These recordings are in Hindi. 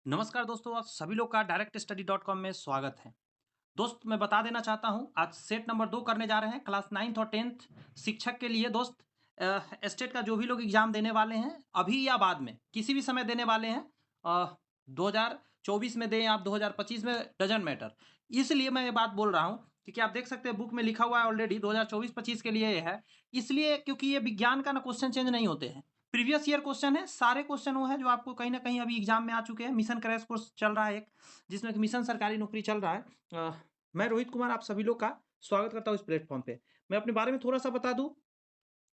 नमस्कार दोस्तों, आप सभी लोग का directstudy.com में स्वागत है। दोस्त मैं बता देना चाहता हूँ, आज सेट नंबर 2 करने जा रहे हैं क्लास 9th और 10th शिक्षक के लिए दोस्त। स्टेट का जो भी लोग एग्ज़ाम देने वाले हैं, अभी या बाद में, किसी भी समय देने वाले हैं, 2024 में दें आप 2025 में, डज़न्ट मैटर। इसलिए मैं ये बात बोल रहा हूँ, क्योंकि आप देख सकते हैं बुक में लिखा हुआ है ऑलरेडी 2024-25 के लिए ये है। इसलिए क्योंकि ये विज्ञान का ना क्वेश्चन चेंज नहीं होते हैं। प्रीवियस ईयर क्वेश्चन है, सारे क्वेश्चन वो हैं जो आपको कहीं न कहीं अभी एग्ज़ाम में आ चुके हैं। मिशन क्रैश कोर्स चल रहा है एक, जिसमें कि मिशन सरकारी नौकरी चल रहा है। मैं रोहित कुमार आप सभी लोग का स्वागत करता हूँ इस प्लेटफ़ॉर्म पे। मैं अपने बारे में थोड़ा-सा बता दूँ,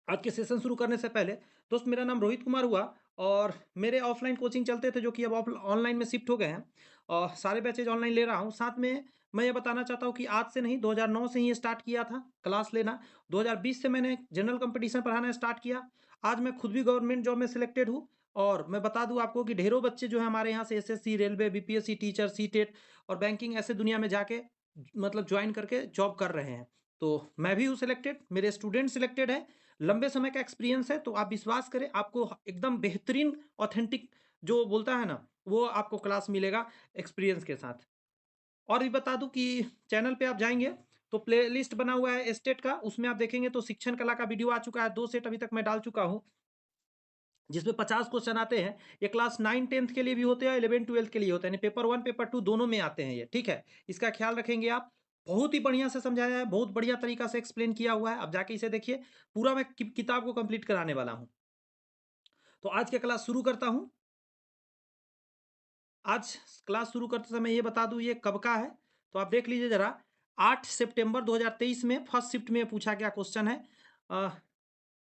आज के सेशन शुरू करने से पहले। दोस्त मेरा नाम रोहित कुमार हुआ और मेरे ऑफ़लाइन कोचिंग चलते थे जो कि अब ऑनलाइन में शिफ्ट हो गए हैं और सारे बैचेज़ ऑनलाइन ले रहा हूँ। साथ में मैं ये बताना चाहता हूँ कि आज से नहीं, 2009 से ही स्टार्ट किया था क्लास लेना। 2020 से मैंने जनरल कॉम्पिटिशन पढ़ाना स्टार्ट किया। आज मैं खुद भी गवर्नमेंट जॉब में सिलेक्टेड हूँ और मैं बता दूँ आपको कि ढेरों बच्चे जो हैं हमारे यहाँ से SSC, railway, BPSC, teacher, CTET और बैंकिंग ऐसे दुनिया में जाके मतलब जॉइन करके जॉब कर रहे हैं। तो मैं भी हूँ सिलेक्टेड, मेरे स्टूडेंट सिलेक्टेड हैं, लंबे समय का एक्सपीरियंस है, तो आप विश्वास करें आपको एकदम बेहतरीन ऑथेंटिक जो बोलता है ना, वो आपको क्लास मिलेगा एक्सपीरियंस के साथ। और भी बता दूँ कि चैनल पे आप जाएँगे तो प्लेलिस्ट बना हुआ है स्टेट का, उसमें आप देखेंगे तो शिक्षण कला का वीडियो आ चुका है, 2 सेट अभी तक मैं डाल चुका हूँ, जिसमें 50 क्वेश्चन आते हैं। ये क्लास 9-10th के लिए भी होते हैं, 11-12th के लिए होते हैं, यानी पेपर 1, पेपर 2 दोनों में आते हैं ये, ठीक है? इसका ख्याल रखेंगे आप। बहुत ही बढ़िया से समझाया है, बहुत बढ़िया तरीका से एक्सप्लेन किया हुआ है, आप जाके इसे देखिए। पूरा मैं किताब को कंप्लीट कराने वाला हूँ। तो आज की क्लास शुरू करता हूँ। आज क्लास शुरू करते समय ये बता दूँ ये कब का है, तो आप देख लीजिए ज़रा। 8 सितंबर 2023 में फर्स्ट शिफ्ट में पूछा गया क्वेश्चन है। अ,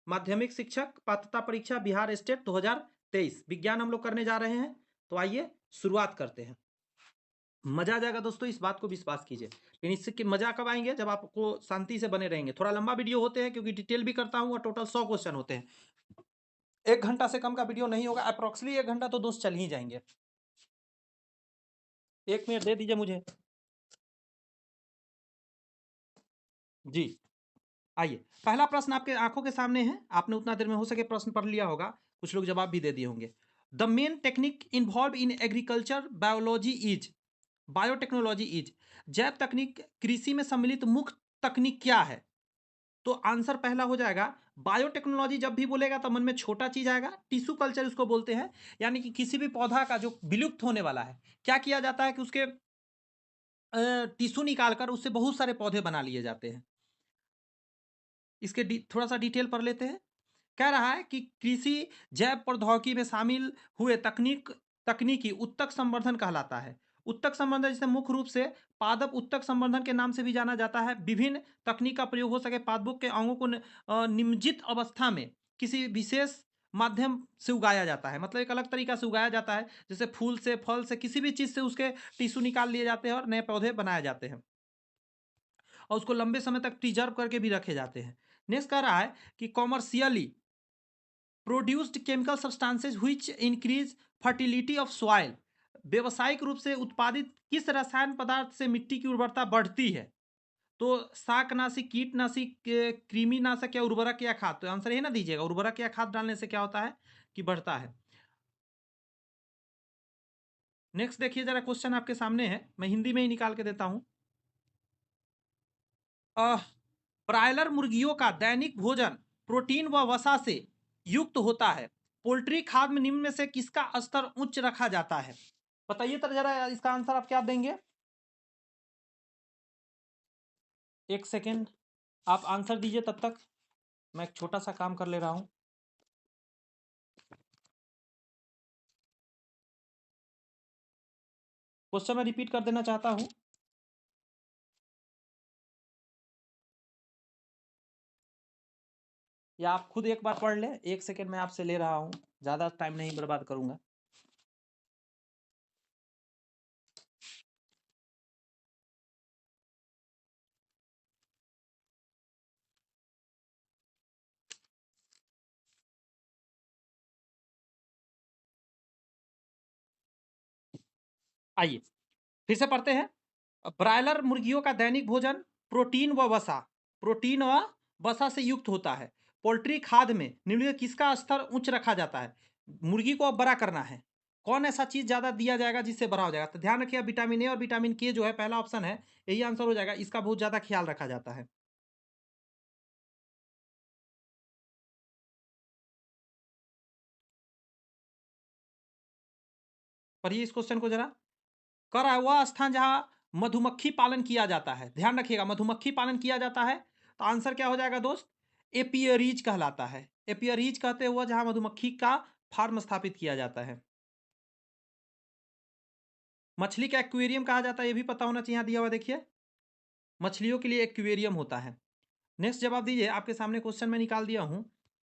माध्यमिक शिक्षक पात्रता परीक्षा बिहार स्टेट 2023 विज्ञान हम लोग करने जा रहे हैं। तो आइए शुरुआत करते हैं। मज़ा आ जाएगा दोस्तों, इस बात को विश्वास कीजिए। लेकिन इससे कि मज़ा कब आएँगे, जब आपको शांति से बने रहेंगे। थोड़ा लंबा वीडियो होते हैं क्योंकि डिटेल भी करता हूँ और टोटल 100 क्वेश्चन होते हैं। 1 घंटा से कम का वीडियो नहीं होगा, अप्रॉक्सिमली 1 घंटा तो दोस्त चल ही जाएँगे। 1 मिनट दे दीजिए मुझे। जी, आइए। पहला प्रश्न आपके आँखों के सामने है। आपने उतना देर में हो सके प्रश्न पढ़ लिया होगा। कुछ लोग जवाब भी दे दिए होंगे। The main technique involved in agriculture biology is, biotechnology is, जैव तकनीक कृषि में सम्मिलित मुख्य तकनीक क्या है? तो आंसर पहला हो जाएगा बायोटेक्नोलॉजी। जब भी बोलेगा तो मन में छोटा चीज़ आएगा, टिश्यू कल्चर उसको बोलते हैं। यानी कि किसी भी पौधा का जो विलुप्त होने वाला है, क्या किया जाता है कि उसके टिश्यू निकाल कर उससे बहुत सारे पौधे बना लिए जाते हैं। इसके थोड़ा-सा डिटेल पढ़ लेते हैं। कह रहा है कि कृषि जैव प्रौद्योगिकी में शामिल हुए तकनीकी उत्तक संवर्धन कहलाता है। उत्तक संवर्धन जिसे मुख्य रूप से पादप उत्तक संवर्धन के नाम से भी जाना जाता है। विभिन्न तकनीक का प्रयोग हो सके पादपों के अंगों को निमज्जित अवस्था में किसी विशेष माध्यम से उगाया जाता है। मतलब एक अलग तरीका से उगाया जाता है, जैसे फूल से, फल से, किसी भी चीज़ से उसके टिश्यू निकाल लिए जाते हैं और नए पौधे बनाए जाते हैं। और उसको लंबे समय तक प्रिजर्व करके भी रखे जाते हैं। नेक्स्ट कह रहा है कि commercially produced chemical substances which increase fertility of soil, व्यावसायिक रूप से उत्पादित किस रसायन पदार्थ से मिट्टी की उर्वरता बढ़ती है? तो शाकनाशी, कीटनाशी, कृमिनाशक या उर्वरक या खाद? तो आंसर ये ना दीजिएगा, उर्वरक या खाद डालने से क्या होता है कि बढ़ता है। नेक्स्ट देखिए जरा, क्वेश्चन आपके सामने है, मैं हिंदी में ही निकाल के देता हूं। ब्रायलर मुर्गियों का दैनिक भोजन प्रोटीन व वसा से युक्त होता है। पोल्ट्री खाद्य में निम्न में से किसका स्तर उच्च रखा जाता है? बताइए तो जरा, इसका आंसर आप क्या देंगे? एक सेकेंड, आप आंसर दीजिए तब तक मैं एक छोटा सा काम कर ले रहा हूं। क्वेश्चन मैं रिपीट कर देना चाहता हूं। या आप खुद एक बार पढ़ लें, एक सेकेंड मैं आपसे ले रहा हूं, ज़्यादा टाइम नहीं बर्बाद करूंगा। आइए फिर से पढ़ते हैं। ब्रायलर मुर्गियों का दैनिक भोजन प्रोटीन व वसा से युक्त होता है। पोल्ट्री खाद्य में निम्नलिखित किसका स्तर उच्च रखा जाता है? मुर्गी को अब बड़ा करना है। कौन ऐसा चीज ज्यादा दिया जाएगा जिससे बड़ा हो जाएगा? तो ध्यान रखिएगा, विटामिन ए और विटामिन के जो है पहला ऑप्शन है, यही आंसर हो जाएगा। इसका बहुत ज्यादा ख्याल रखा जाता है। पढ़िए इस क्वेश्चन को जरा। कर रहा है वह स्थान जहां मधुमक्खी पालन किया जाता है। ध्यान रखिएगा, मधुमक्खी पालन किया जाता है, तो आंसर क्या हो जाएगा दोस्त? एपियरीज कहलाता है। एपियरीज कहते हुए जहां मधुमक्खी का फार्म स्थापित किया जाता है। मछली का एक्वेरियम कहा जाता है, ये भी पता होना चाहिए। यहां दिया हुआ देखिए, मछलियों के लिए एक्वेरियम होता है। नेक्स्ट जवाब दीजिए, आपके सामने क्वेश्चन में निकाल दिया हूं।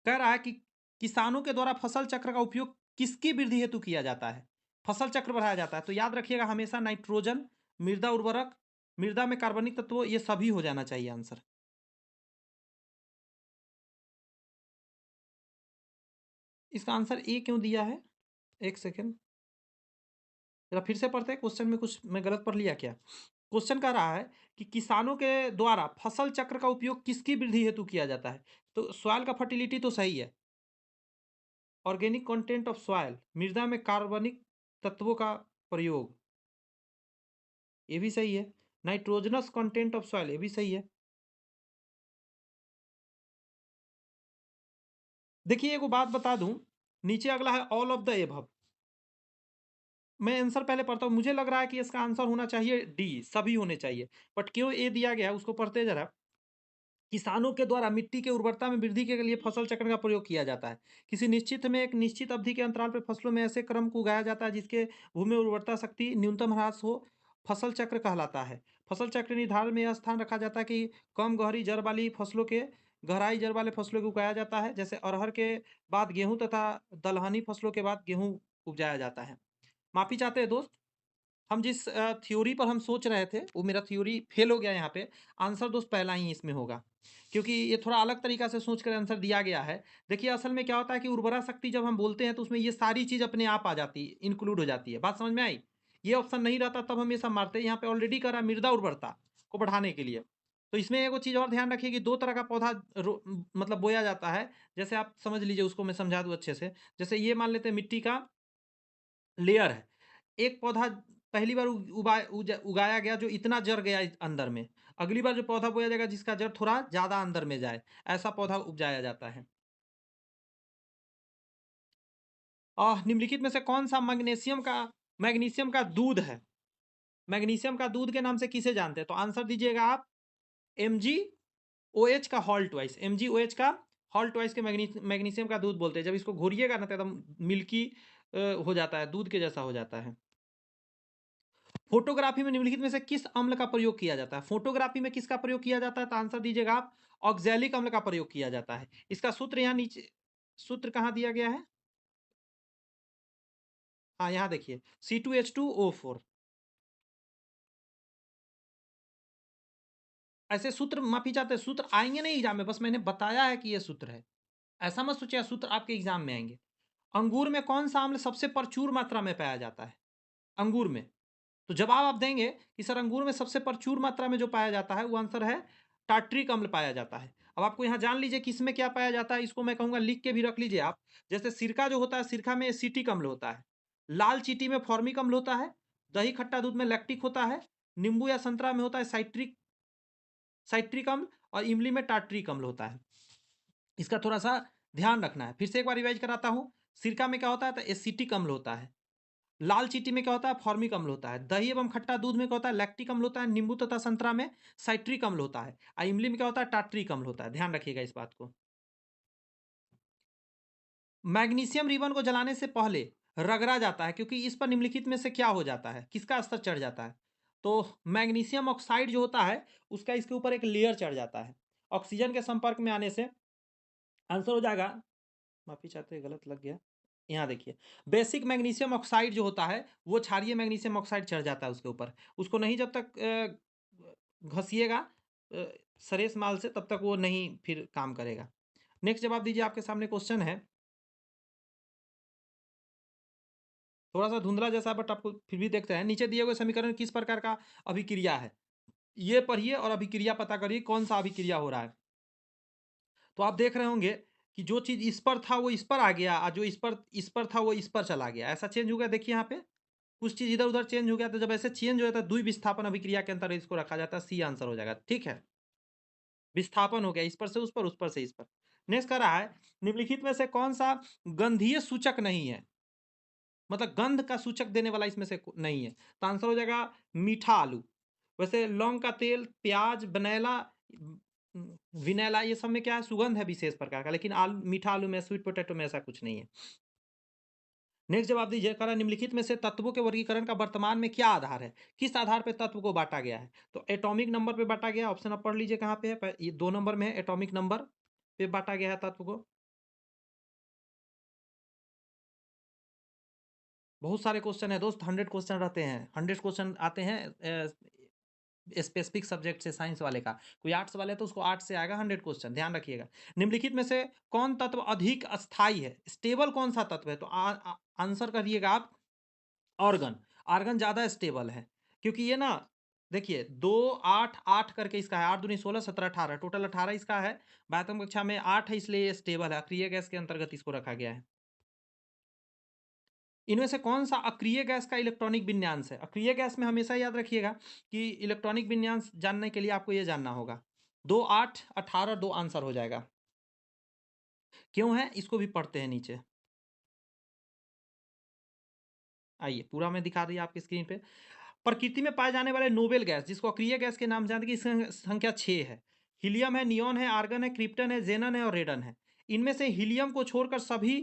कह रहा है कि किसानों के द्वारा फसल चक्र का उपयोग किसकी वृद्धि हेतु किया जाता है? फसल चक्र बढ़ाया जाता है, तो याद रखिएगा हमेशा नाइट्रोजन, मृदा उर्वरक, मृदा में कार्बनिक तत्व, ये सभी हो जाना चाहिए आंसर। इसका आंसर ए क्यों दिया है? एक सेकेंड, जरा फिर से पढ़ते हैं, क्वेश्चन में कुछ मैं गलत पढ़ लिया क्या? क्वेश्चन कह रहा है कि किसानों के द्वारा फसल चक्र का उपयोग किसकी वृद्धि हेतु किया जाता है? तो सॉइल का फर्टिलिटी तो सही है। ऑर्गेनिक कंटेंट ऑफ सॉइल, मृदा में कार्बनिक तत्वों का प्रयोग, ये भी सही है। नाइट्रोजनस कंटेंट ऑफ सॉइल, ये भी सही है। देखिए एगो बात बता दूं, नीचे अगला है ऑल ऑफ द एबव। मैं आंसर पहले पढ़ता हूं, मुझे लग रहा है कि इसका आंसर होना चाहिए डी, सभी होने चाहिए। बट क्यों ए दिया गया है उसको पढ़ते जरा। किसानों के द्वारा मिट्टी के उर्वरता में वृद्धि के लिए फसल चक्र का प्रयोग किया जाता है। किसी निश्चित में एक निश्चित अवधि के अंतराल पर फसलों में ऐसे क्रम को उगाया जाता है जिसके भूमि उर्वरता शक्ति न्यूनतम ह्रास हो, फसल चक्र कहलाता है। फसल चक्र निर्धारण में यह स्थान रखा जाता है कि कम गहरी जड़ वाली फसलों के गहराई जड़ वाले फसलों को उगाया जाता है, जैसे अरहर के बाद गेहूं तथा दलहनी फसलों के बाद गेहूं उपजाया जाता है। माफी चाहते हैं दोस्त, हम जिस थ्योरी पर हम सोच रहे थे वो मेरा थ्योरी फेल हो गया यहाँ पे। आंसर दोस्त पहला ही इसमें होगा, क्योंकि ये थोड़ा अलग तरीका से सोच कर आंसर दिया गया है। देखिए असल में क्या होता है कि उर्वरा शक्ति जब हम बोलते हैं तो उसमें ये सारी चीज़ अपने आप आ जाती है, इंक्लूड हो जाती है। बात समझ में आई? ये ऑप्शन नहीं रहता तब हम ये सब मारते हैं। यहाँ पे ऑलरेडी करा मृदा उर्वरता को बढ़ाने के लिए। तो इसमें एगो चीज़ और ध्यान रखिए कि दो तरह का पौधा मतलब बोया जाता है। जैसे आप समझ लीजिए, उसको मैं समझा दूँ अच्छे से। जैसे ये मान लेते हैं मिट्टी का लेयर है, एक पौधा पहली बार उगाया गया जो इतना जड़ गया अंदर में, अगली बार जो पौधा बोया जाएगा जिसका जड़ थोड़ा ज्यादा अंदर में जाए, ऐसा पौधा उपजाया जाता है। निम्नलिखित में से कौन सा मैग्नीशियम का दूध है? मैग्नीशियम का दूध के नाम से किसे जानते हैं? तो आंसर दीजिएगा आप, MgOH का हॉल्ट वाइस, MgOH का हॉल्ट वाइस के मैग्नीशियम का दूध बोलते हैं। जब इसको घोरिएगा ना तो एकदम मिल्की हो जाता है, दूध के जैसा हो जाता है। फोटोग्राफी में निम्नलिखित में से किस अम्ल का प्रयोग किया जाता है? फोटोग्राफी में किसका प्रयोग किया जाता है? तो आंसर दीजिएगा आप, ऑक्जेलिक अम्ल का प्रयोग किया जाता है। इसका सूत्र यहाँ नीचे, सूत्र कहाँ दिया गया है? हाँ यहाँ देखिए, C2H2O4। ऐसे सूत्र माफी चाहते हैं, सूत्र आएंगे नहीं एग्जाम में, बस मैंने बताया है कि ये सूत्र है। ऐसा मत सोचिए सूत्र आपके एग्जाम में आएंगे। अंगूर में कौन सा अम्ल सबसे प्रचुर मात्रा में पाया जाता है? अंगूर में, तो जवाब आप देंगे कि सर अंगूर में सबसे प्रचुर मात्रा में जो पाया जाता है वो आंसर है टार्ट्रिक अम्ल पाया जाता है। अब आपको यहाँ जान लीजिए किसमें क्या पाया जाता है, इसको मैं कहूँगा लिख के भी रख लीजिए आप। जैसे सिरका जो होता है, सिरका में एसिटिक अम्ल होता है, लाल चींटी में फॉर्मिक अम्ल होता है, दही खट्टा दूध में लैक्टिक होता है, नींबू या संतरा में होता है साइट्रिक अम्ल, और इमली में टार्ट्रिक अम्ल होता है। इसका थोड़ा सा ध्यान रखना है। फिर से एक बार रिवाइज कराता हूँ। सिरका में क्या होता है? तो एसिटिक अम्ल होता है। लाल चींटी में क्या होता है? फॉर्मिक अम्ल होता है। दही एवं खट्टा दूध में क्या होता है? लैक्टिक अम्ल होता है। नींबू तथा संतरा में साइट्रिक अम्ल होता है। और इमली में क्या होता है? टार्ट्रिक अम्ल होता है। ध्यान रखिएगा इस बात को। मैग्नीशियम रिबन को जलाने से पहले रगड़ा जाता है, क्योंकि इस पर निम्नलिखित में से क्या हो जाता है, किसका स्तर चढ़ जाता है? तो मैग्नीशियम ऑक्साइड जो होता है उसका इसके ऊपर एक लेयर चढ़ जाता है। ऑक्सीजन के संपर्क में आने से आंसर हो जाएगा, माफी चाहते हैं गलत लग गया, यहाँ देखिए, बेसिक मैग्नीशियम ऑक्साइड जो होता है वो क्षारीय मैग्नीशियम ऑक्साइड चढ़ जाता है उसके ऊपर। उसको नहीं जब तक घसिएगा सरेस माल से, तब तक वो नहीं फिर काम करेगा। नेक्स्ट जवाब दीजिए, आपके सामने क्वेश्चन है, थोड़ा सा धुंधला जैसा बट आपको फिर भी देखते हैं। नीचे दिए हुए समीकरण किस प्रकार का अभिक्रिया है? ये पढ़िए और अभिक्रिया पता करिए कौन सा अभिक्रिया हो रहा है। तो आप देख रहे होंगे कि जो चीज़ इस पर था वो इस पर आ गया, और जो इस पर था वो इस पर चला गया, ऐसा चेंज हो गया। देखिए यहाँ पे कुछ चीज़ इधर उधर चेंज हो गया, तो जब ऐसे चेंज हो जाता है द्वि विस्थापन अभिक्रिया के अंतर्गत इसको रखा जाता है। सी आंसर हो जाएगा, ठीक है। विस्थापन हो गया, इस पर से उस पर से इस पर। नेक्स्ट कह रहा है निम्नलिखित में से कौन सा गंधीय सूचक नहीं है, मतलब गंध का सूचक देने वाला इसमें से नहीं है। तो आंसर हो जाएगा मीठा आलू। वैसे लौंग का तेल, प्याज, वनैला, विनैला, ये सब में क्या है, सुगंध है विशेष प्रकार का, लेकिन आलू, मीठा आलू में, स्वीट पोटैटो में ऐसा कुछ नहीं है। नेक्स्ट जवाब दीजिए, कह रहा निम्नलिखित में से तत्वों के वर्गीकरण का वर्तमान में क्या आधार है, किस आधार पर तत्व को बांटा गया है। तो एटॉमिक नंबर पे बांटा गया, ऑप्शन आप पढ़ लीजिए कहाँ पे है, ये 2 नंबर में है, एटॉमिक नंबर पे बांटा गया है तत्व को। बहुत सारे क्वेश्चन है दोस्त, 100 क्वेश्चन रहते हैं, 100 क्वेश्चन आते हैं स्पेसिफिक सब्जेक्ट से, साइंस वाले का। कोई आर्ट्स वाले तो उसको आर्ट्स से आएगा 100 क्वेश्चन, ध्यान रखिएगा। निम्नलिखित में से कौन तत्व अधिक अस्थाई है, स्टेबल कौन सा तत्व है, तो आंसर करिएगा आप ऑर्गन। आर्गन ज़्यादा स्टेबल है, क्योंकि ये ना देखिए 2 8 8 करके इसका है, 8 दूनी 16 17 18, टोटल 18 इसका है। बातम कक्षा में 8 है, इसलिए ये स्टेबल है, अक्रिय गैस के अंतर्गत इसको रखा गया है। इनमें से कौन सा अक्रिय गैस का इलेक्ट्रॉनिक विन्यास है। अक्रिय गैस में हमेशा याद रखिएगा कि इलेक्ट्रॉनिक विन्यास जानने के लिए आपको ये जानना होगा। 2 8 18 2 आंसर हो जाएगा। क्यों है इसको भी पढ़ते हैं नीचे। आइए पूरा मैं दिखा दिया आपकी स्क्रीन पे। प्रकृति में पाए जाने वाले नोबेल गैस, जिसको अक्रिय गैस के नाम जानते हैं, इसकी संख्या 6 है। हीलियम है, नियॉन है, आर्गन है, क्रिप्टन है, जेनन है और रेडन है। इनमें से हीलियम को छोड़कर सभी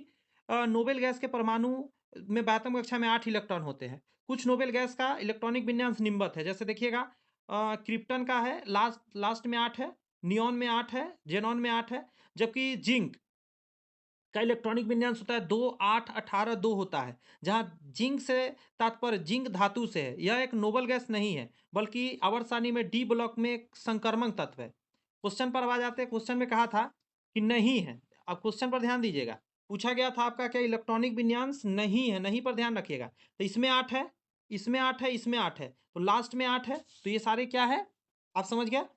नोबेल गैस के परमाणु में बातम कक्षा में 8 इलेक्ट्रॉन होते हैं। कुछ नोबेल गैस का इलेक्ट्रॉनिक विन्यास निम्नवत है, जैसे देखिएगा क्रिप्टन का है लास्ट लास्ट में 8 है, नियॉन में 8 है, जेनॉन में 8 है, जबकि जिंक का इलेक्ट्रॉनिक विन्यास होता है 2 8 18 2 होता है। जहां जिंक से तात्पर्य जिंक धातु से है। यह एक नोबल गैस नहीं है, बल्कि आवर्त सारणी में डी ब्लॉक में एक संक्रमण तत्व है। क्वेश्चन पर आ जाते हैं। क्वेश्चन में कहा था कि नहीं है। अब क्वेश्चन पर ध्यान दीजिएगा, पूछा गया था आपका क्या इलेक्ट्रॉनिक विन्यास नहीं है, नहीं पर ध्यान रखिएगा। तो इसमें 8 है, इसमें 8 है, इसमें 8 है, तो लास्ट में 8 है, तो ये सारे क्या है आप समझ गया।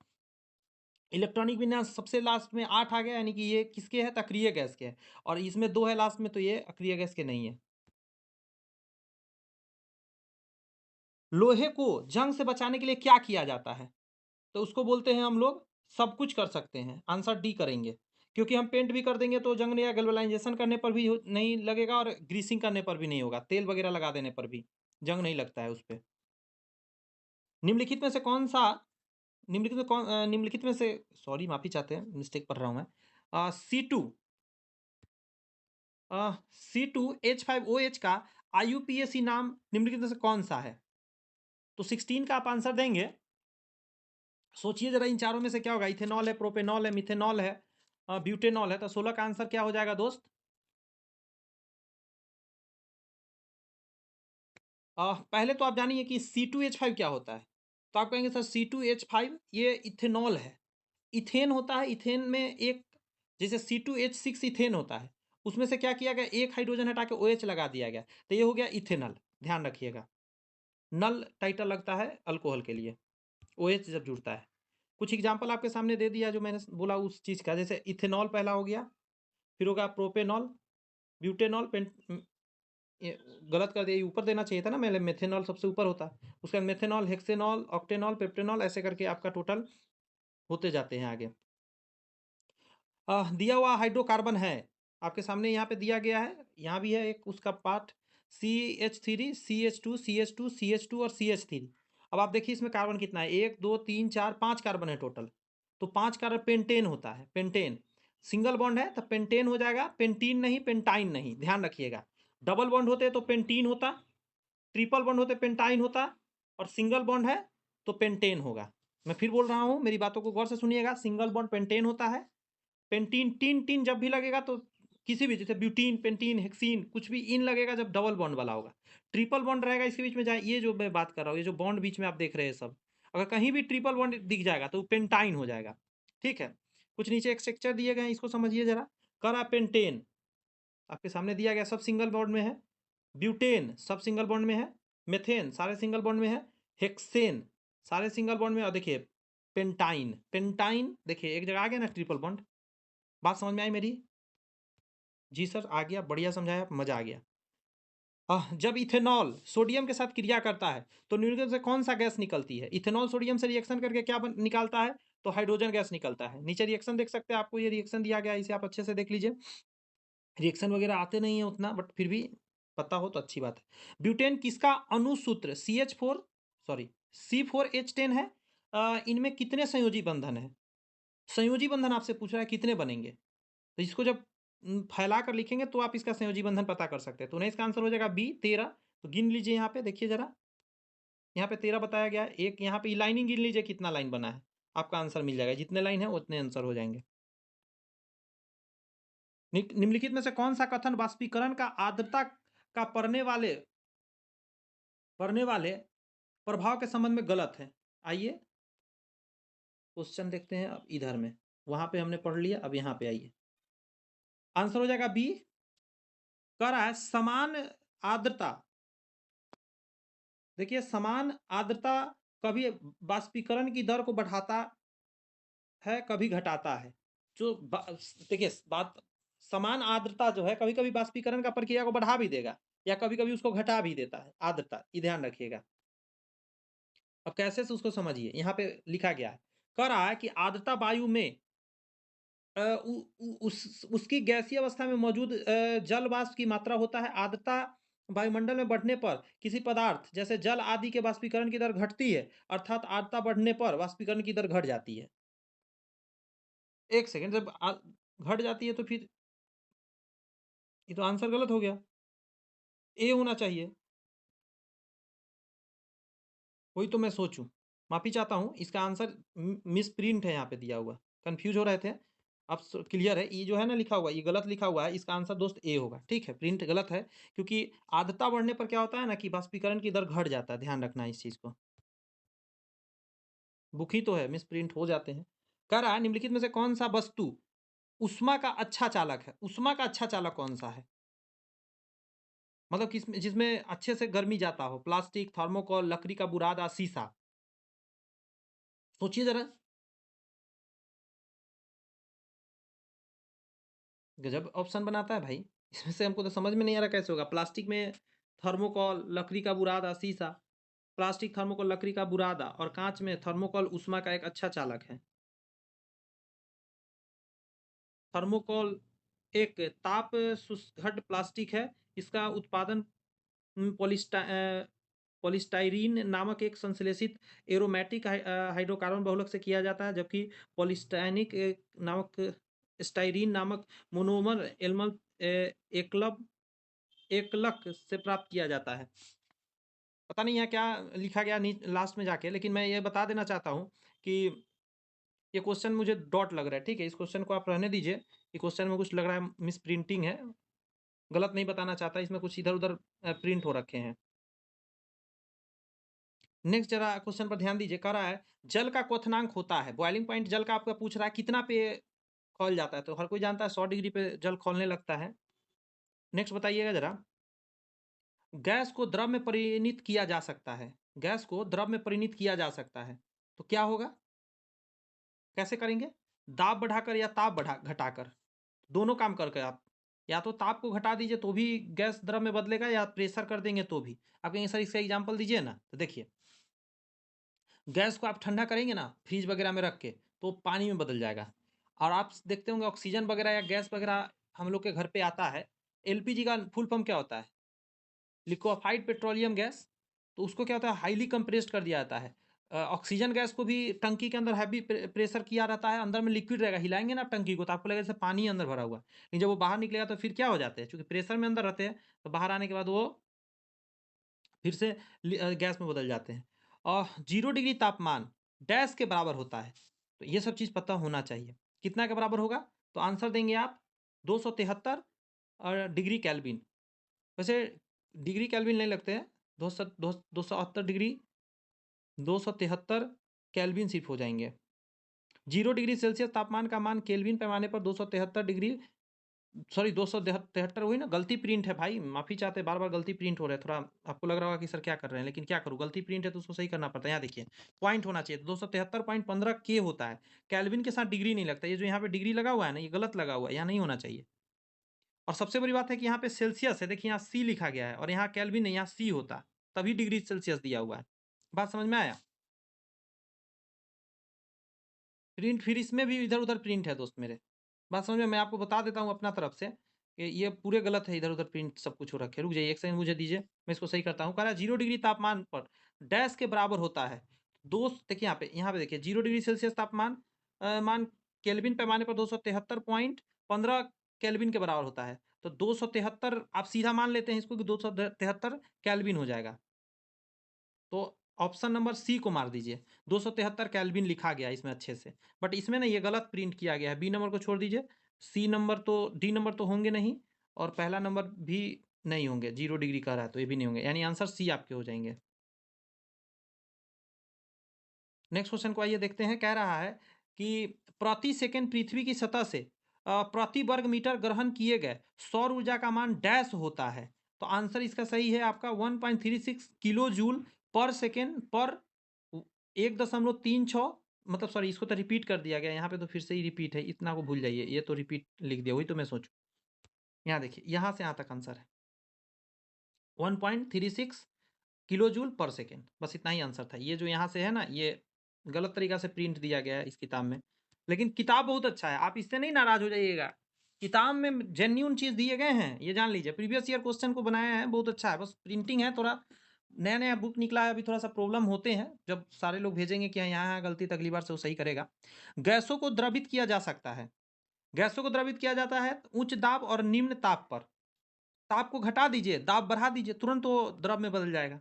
इलेक्ट्रॉनिक विन्यास सबसे लास्ट में 8 आ गया, यानी कि ये किसके है, अक्रिय गैस के है। और इसमें 2 है लास्ट में, तो ये अक्रिय गैस के नहीं है। लोहे को जंग से बचाने के लिए क्या किया जाता है, तो उसको बोलते हैं हम लोग सब कुछ कर सकते हैं। आंसर डी करेंगे, क्योंकि हम पेंट भी कर देंगे तो जंग या गैल्वेनाइजेशन करने पर भी नहीं लगेगा, और ग्रीसिंग करने पर भी नहीं होगा, तेल वगैरह लगा देने पर भी जंग नहीं लगता है उस पर। निम्नलिखित में से कौन सा निम्नलिखित में से सॉरी माफी चाहते हैं, मिस्टेक पढ़ रहा हूं मैं। C2H5OH का IUPAC नाम निम्नलिखित में से कौन सा है। तो 16 का आप आंसर देंगे। सोचिए जरा इन चारों में से क्या होगा। इथेनॉल है, प्रोपेनॉल है, मिथेनॉल है, ब्यूटेनॉल है। तो 16 का आंसर क्या हो जाएगा दोस्त। पहले तो आप जानिए कि C2H5 क्या होता है। तो आप कहेंगे सर C2H5 ये इथेनॉल है। इथेन होता है, इथेन में एक जैसे C2H6 इथेन होता है, उसमें से क्या किया गया, एक हाइड्रोजन हटा के OH लगा दिया गया, तो ये हो गया इथेनॉल। ध्यान रखिएगा, नल टाइटल लगता है अल्कोहल के लिए OH जब जुड़ता है। कुछ एग्जांपल आपके सामने दे दिया जो मैंने बोला उस चीज़ का, जैसे इथेनॉल पहला हो गया, फिर होगा प्रोपेनॉल, ब्यूटेनॉल, ये गलत कर दिया, ये ऊपर देना चाहिए था ना, मैंने मेथेनॉल सबसे ऊपर होता है, उसके बाद मेथेनॉल, हेक्सेनॉल, ऑक्टेनॉल, पेप्टेनॉल, ऐसे करके आपका टोटल होते जाते हैं आगे। दिया हुआ हाइड्रोकार्बन है आपके सामने, यहाँ पे दिया गया है, यहाँ भी है एक उसका part, CH3 CH2 CH2 CH2 और CH3। अब आप देखिए इसमें कार्बन कितना है, 1 2 3 4 5 कार्बन है टोटल। तो 5 कार्बन पेंटेन होता है, पेंटेन सिंगल बॉन्ड है तो पेंटेन हो जाएगा, पेंटीन नहीं, पेंटाइन नहीं, ध्यान रखिएगा। डबल बॉन्ड होते तो पेंटीन होता, ट्रिपल बॉन्ड होते पेंटाइन होता, और सिंगल बॉन्ड है तो पेंटेन होगा। मैं फिर बोल रहा हूँ, मेरी बातों को गौर से सुनिएगा। सिंगल बॉन्ड पेंटेन होता है, पेंटीन टीन टीन जब भी लगेगा तो किसी भी, जैसे ब्यूटीन, पेंटीन, हेक्सीन, कुछ भी इन लगेगा जब डबल बॉन्ड वाला होगा। ट्रिपल बॉन्ड रहेगा इसके बीच में, जाए ये जो मैं बात कर रहा हूँ, ये जो बॉन्ड बीच में आप देख रहे हैं सब, अगर कहीं भी ट्रिपल बॉन्ड दिख जाएगा तो पेंटाइन हो जाएगा। ठीक है, कुछ नीचे एक स्ट्रक्चर दिए गए हैं, इसको समझिए जरा। करा पेंटेन आपके सामने दिया गया, सब सिंगल बॉन्ड में है। ब्यूटेन सब सिंगल बॉन्ड में है। मेथेन सारे सिंगल बॉन्ड में है। हेक्सेन सारे सिंगल बॉन्ड में। और देखिए पेंटाइन, पेंटाइन देखिए एक जगह आ गया ना ट्रिपल बॉन्ड। बात समझ में आई मेरी। जी सर, आ गया, बढ़िया समझाया, मज़ा आ गया। जब इथेनॉल सोडियम के साथ क्रिया करता है, तो निम्नलिखित में से कौन-सा गैस निकलती है? इथेनॉल सोडियम से रिएक्शन करके क्या बन निकालता है? तो हाइड्रोजन गैस निकलता है। नीचे रिएक्शन देख सकते हैं, आपको ये रिएक्शन दिया गया है, इसे आप अच्छे से देख लीजिए। रिएक्शन वगैरह आते नहीं है उतना, बट फिर भी पता हो तो अच्छी बात है। ब्यूटेन किसका अणुसूत्र CH4 सॉरी C4H10 है? इनमें कितने संयोजी बंधन हैं? संयोजी बंधन आपसे पूछ रहा है कितने बनेंगे? तो इसको जब फैला कर लिखेंगे तो आप इसका संयोजी बंधन पता कर सकते हैं। तो नहीं, इसका आंसर हो जाएगा बी 13। तो गिन लीजिए, यहाँ पे देखिए जरा, यहाँ पे 13 बताया गया है। एक यहाँ पे लाइनिंग गिन लीजिए कितना लाइन बना है, आपका आंसर मिल जाएगा। जितने लाइन है उतने आंसर हो जाएंगे। निम्नलिखित में से कौन सा कथन वाष्पीकरण का आर्द्रता का पड़ने वाले प्रभाव के संबंध में गलत है? आइए क्वेश्चन देखते हैं अब इधर में। वहां पे हमने पढ़ लिया, अब यहाँ पे आइए। आंसर हो जाएगा बी। कह रहा है समान आर्द्रता। देखिए, समान आर्द्रता कभी वाष्पीकरण की दर को बढ़ाता है, कभी घटाता है। जो देखिए, बात समान आर्द्रता जो है, कभी कभी वाष्पीकरण का प्रक्रिया को बढ़ा भी देगा या कभी कभी उसको घटा भी देता है। आर्द्रता, ये ध्यान रखिएगा। अब कैसे से उसको समझिए, यहाँ पे लिखा गया है, कह रहा है कि आर्द्रता वायु में उसकी गैसीय अवस्था में मौजूद जल वाष्प की मात्रा होता है। आर्द्रता वायुमंडल में बढ़ने पर किसी पदार्थ जैसे जल आदि के वाष्पीकरण की दर घटती है, अर्थात आर्द्रता बढ़ने पर वाष्पीकरण की दर घट जाती है। एक सेकंड, जब घट जाती है तो फिर ये तो आंसर गलत हो गया। ए होना चाहिए। वही तो मैं सोचूं, माफी चाहता हूं, इसका आंसर मिस प्रिंट है यहाँ पे दिया हुआ, कंफ्यूज हो रहे थे। अब क्लियर है, ये जो है ना लिखा हुआ, ये गलत लिखा हुआ है। इसका आंसर दोस्त ए होगा। ठीक है, प्रिंट गलत है, क्योंकि आर्द्रता बढ़ने पर क्या होता है ना कि वाष्पीकरण की दर घट जाता है। ध्यान रखना इस चीज को। बुक ही तो है, मिस प्रिंट हो जाते हैं। कह रहा है निम्नलिखित में से कौन सा वस्तु उष्मा का अच्छा चालक है? उष्मा का अच्छा चालक कौन सा है? मतलब किस जिसमें अच्छे से गर्मी जाता हो। प्लास्टिक, थर्मोकोल, लकड़ी का बुरादा, शीशा। सोचिए जरा। गजब ऑप्शन बनाता है भाई। इसमें से हमको तो समझ में नहीं आ रहा कैसे होगा। प्लास्टिक में थर्मोकोल, लकड़ी का बुरादा, शीशा। प्लास्टिक, थर्मोकोल, लकड़ी का बुरादा, और कांच में थर्मोकोल उष्मा का एक अच्छा चालक है। थर्मोकोल एक ताप शुष्कहट प्लास्टिक है। इसका उत्पादन पॉलिस्टाइरीन नामक एक संश्लेषित एरोमेटिक हाइड्रोकार्बन बहुलक से किया जाता है, जबकि पॉलिस्टाइनिक नामक स्टाइरीन नामक मोनोमर एल्मल एकलब एकलक से प्राप्त किया जाता है। पता नहीं है क्या लिखा गया लास्ट में जाके, लेकिन मैं ये बता देना चाहता हूँ कि ये क्वेश्चन मुझे डॉट लग रहा है। ठीक है, इस क्वेश्चन को आप रहने दीजिए। ये क्वेश्चन में कुछ लग रहा है मिस प्रिंटिंग है। गलत नहीं बताना चाहता, इसमें कुछ इधर उधर प्रिंट हो रखे हैं। नेक्स्ट जरा क्वेश्चन पर ध्यान दीजिए। कह रहा है जल का क्वथनांक होता है, बॉइलिंग पॉइंट जल का आपका पूछ रहा है कितना पे खौल जाता है? तो हर कोई जानता है 100 डिग्री पे जल खौलने लगता है। नेक्स्ट बताइएगा जरा। गैस को द्रव में परिणित किया जा सकता है। गैस को द्रव में परिणित किया जा सकता है, तो क्या होगा? कैसे करेंगे? दाब बढ़ाकर या ताप बढ़ा घटाकर। दोनों काम करके आप, या तो ताप को घटा दीजिए तो भी गैस द्रव में बदलेगा, या प्रेशर कर देंगे तो भी। आप कहेंगे सर इसका एग्जाम्पल दीजिए ना, तो देखिए, गैस को आप ठंडा करेंगे ना फ्रिज वगैरह में रख के, तो पानी में बदल जाएगा। और आप देखते होंगे ऑक्सीजन वगैरह या गैस वगैरह हम लोग के घर पे आता है। एलपीजी का फुल फॉर्म क्या होता है? लिक्वाफाइड पेट्रोलियम गैस। तो उसको क्या होता है, हाईली कंप्रेस्ड कर दिया जाता है। ऑक्सीजन गैस को भी टंकी के अंदर हैवी प्रेशर किया रहता है, अंदर में लिक्विड रहेगा। हिलाएंगे ना आप टंकी को तो आपको लगेगा जैसे पानी अंदर भरा हुआ है, लेकिन जब वो बाहर निकलेगा तो फिर क्या हो जाते हैं, क्योंकि प्रेशर में अंदर रहते हैं, तो बाहर आने के बाद वो फिर से गैस में बदल जाते हैं। और 0 डिग्री तापमान डैश के बराबर होता है। तो ये सब चीज़ पता होना चाहिए। कितना के बराबर होगा? तो आंसर देंगे आप 273 डिग्री केल्विन। वैसे डिग्री केल्विन नहीं लगते हैं, 270 डिग्री, 273 केल्विन सिर्फ हो जाएंगे। 0 डिग्री सेल्सियस तापमान का मान केल्विन पैमाने पर 273 डिग्री, सॉरी 273, वही ना, गलती प्रिंट है भाई, माफी चाहते हैं, बार बार गलती प्रिंट हो रहा है। थोड़ा आपको लग रहा होगा कि सर क्या कर रहे हैं, लेकिन क्या करूँ, गलती प्रिंट है तो उसको सही करना पड़ता है। यहाँ देखिए, पॉइंट होना चाहिए। 273.15 के होता है। कैल्विन के साथ डिग्री नहीं लगता। ये जो यहाँ पे डिग्री लगा हुआ है ना, ये गलत लगा हुआ है, यहाँ नहीं होना चाहिए। और सबसे बड़ी बात है कि यहाँ पे सेल्सियस है, देखिए यहाँ सी लिखा गया है और यहाँ केल्विन नहीं, यहाँ सी होता, तभी डिग्री सेल्सियस दिया हुआ है। बात समझ में आया? प्रिंट फिर इसमें भी इधर उधर प्रिंट है दोस्त मेरे, बात समझ में? मैं आपको बता देता हूँ अपना तरफ से कि ये पूरे गलत है, इधर उधर प्रिंट सब कुछ हो रखे। रुक जाइए एक सेकंड मुझे दीजिए, मैं इसको सही करता हूँ। कह रहा है 0 डिग्री तापमान पर डैश के बराबर होता है दोस्त। देखिए यहाँ पे देखिए 0 डिग्री सेल्सियस तापमान मान केल्विन पैमाने पर 273.15 केल्विन के बराबर होता है। तो 273 आप सीधा मान लेते हैं इसको कि 273 केल्विन हो जाएगा। तो ऑप्शन नंबर सी को मार दीजिए, 273 केल्विन लिखा गया इसमें अच्छे से, बट इसमें ना ये गलत प्रिंट किया गया है। बी नंबर को छोड़ दीजिए, सी नंबर तो, डी नंबर तो होंगे नहीं, और पहला नंबर भी नहीं होंगे। 0 डिग्री कह रहा है तो ये भी नहीं होंगे, यानी आंसर सी आपके हो जाएंगे। नेक्स्ट क्वेश्चन को आइए देखते हैं। कह रहा है कि प्रति सेकंड पृथ्वी की सतह से प्रति वर्ग मीटर ग्रहण किए गए सौर ऊर्जा का मान डैश होता है। तो आंसर इसका सही है आपका 1.36 किलो जूल पर सेकेंड पर 1.36, मतलब सॉरी इसको तो रिपीट कर दिया गया यहाँ पे, तो फिर से ही रिपीट है, इतना को भूल जाइए, ये तो रिपीट लिख दिया, वही तो मैं सोचूं। यहाँ देखिए यहाँ से यहाँ तक आंसर है 1.36 किलो जूल पर सेकेंड, बस इतना ही आंसर था। ये जो यहाँ से है ना, ये गलत तरीका से प्रिंट दिया गया है इस किताब में, लेकिन किताब बहुत अच्छा है, आप इससे नहीं नाराज हो जाइएगा। किताब में जेन्यून चीज दिए गए हैं, ये जान लीजिए। प्रीवियस ईयर क्वेश्चन को बनाया है, बहुत अच्छा है, बस प्रिंटिंग है थोड़ा, नया नया बुक निकला है अभी, थोड़ा सा प्रॉब्लम होते हैं। जब सारे लोग भेजेंगे कि यहाँ गलती, तो अगली बार से वो सही करेगा। गैसों को द्रवित किया जा सकता है, गैसों को द्रवित किया जाता है उच्च दाब और निम्न ताप पर। ताप को घटा दीजिए, दाब बढ़ा दीजिए, तुरंत वो द्रव में बदल जाएगा।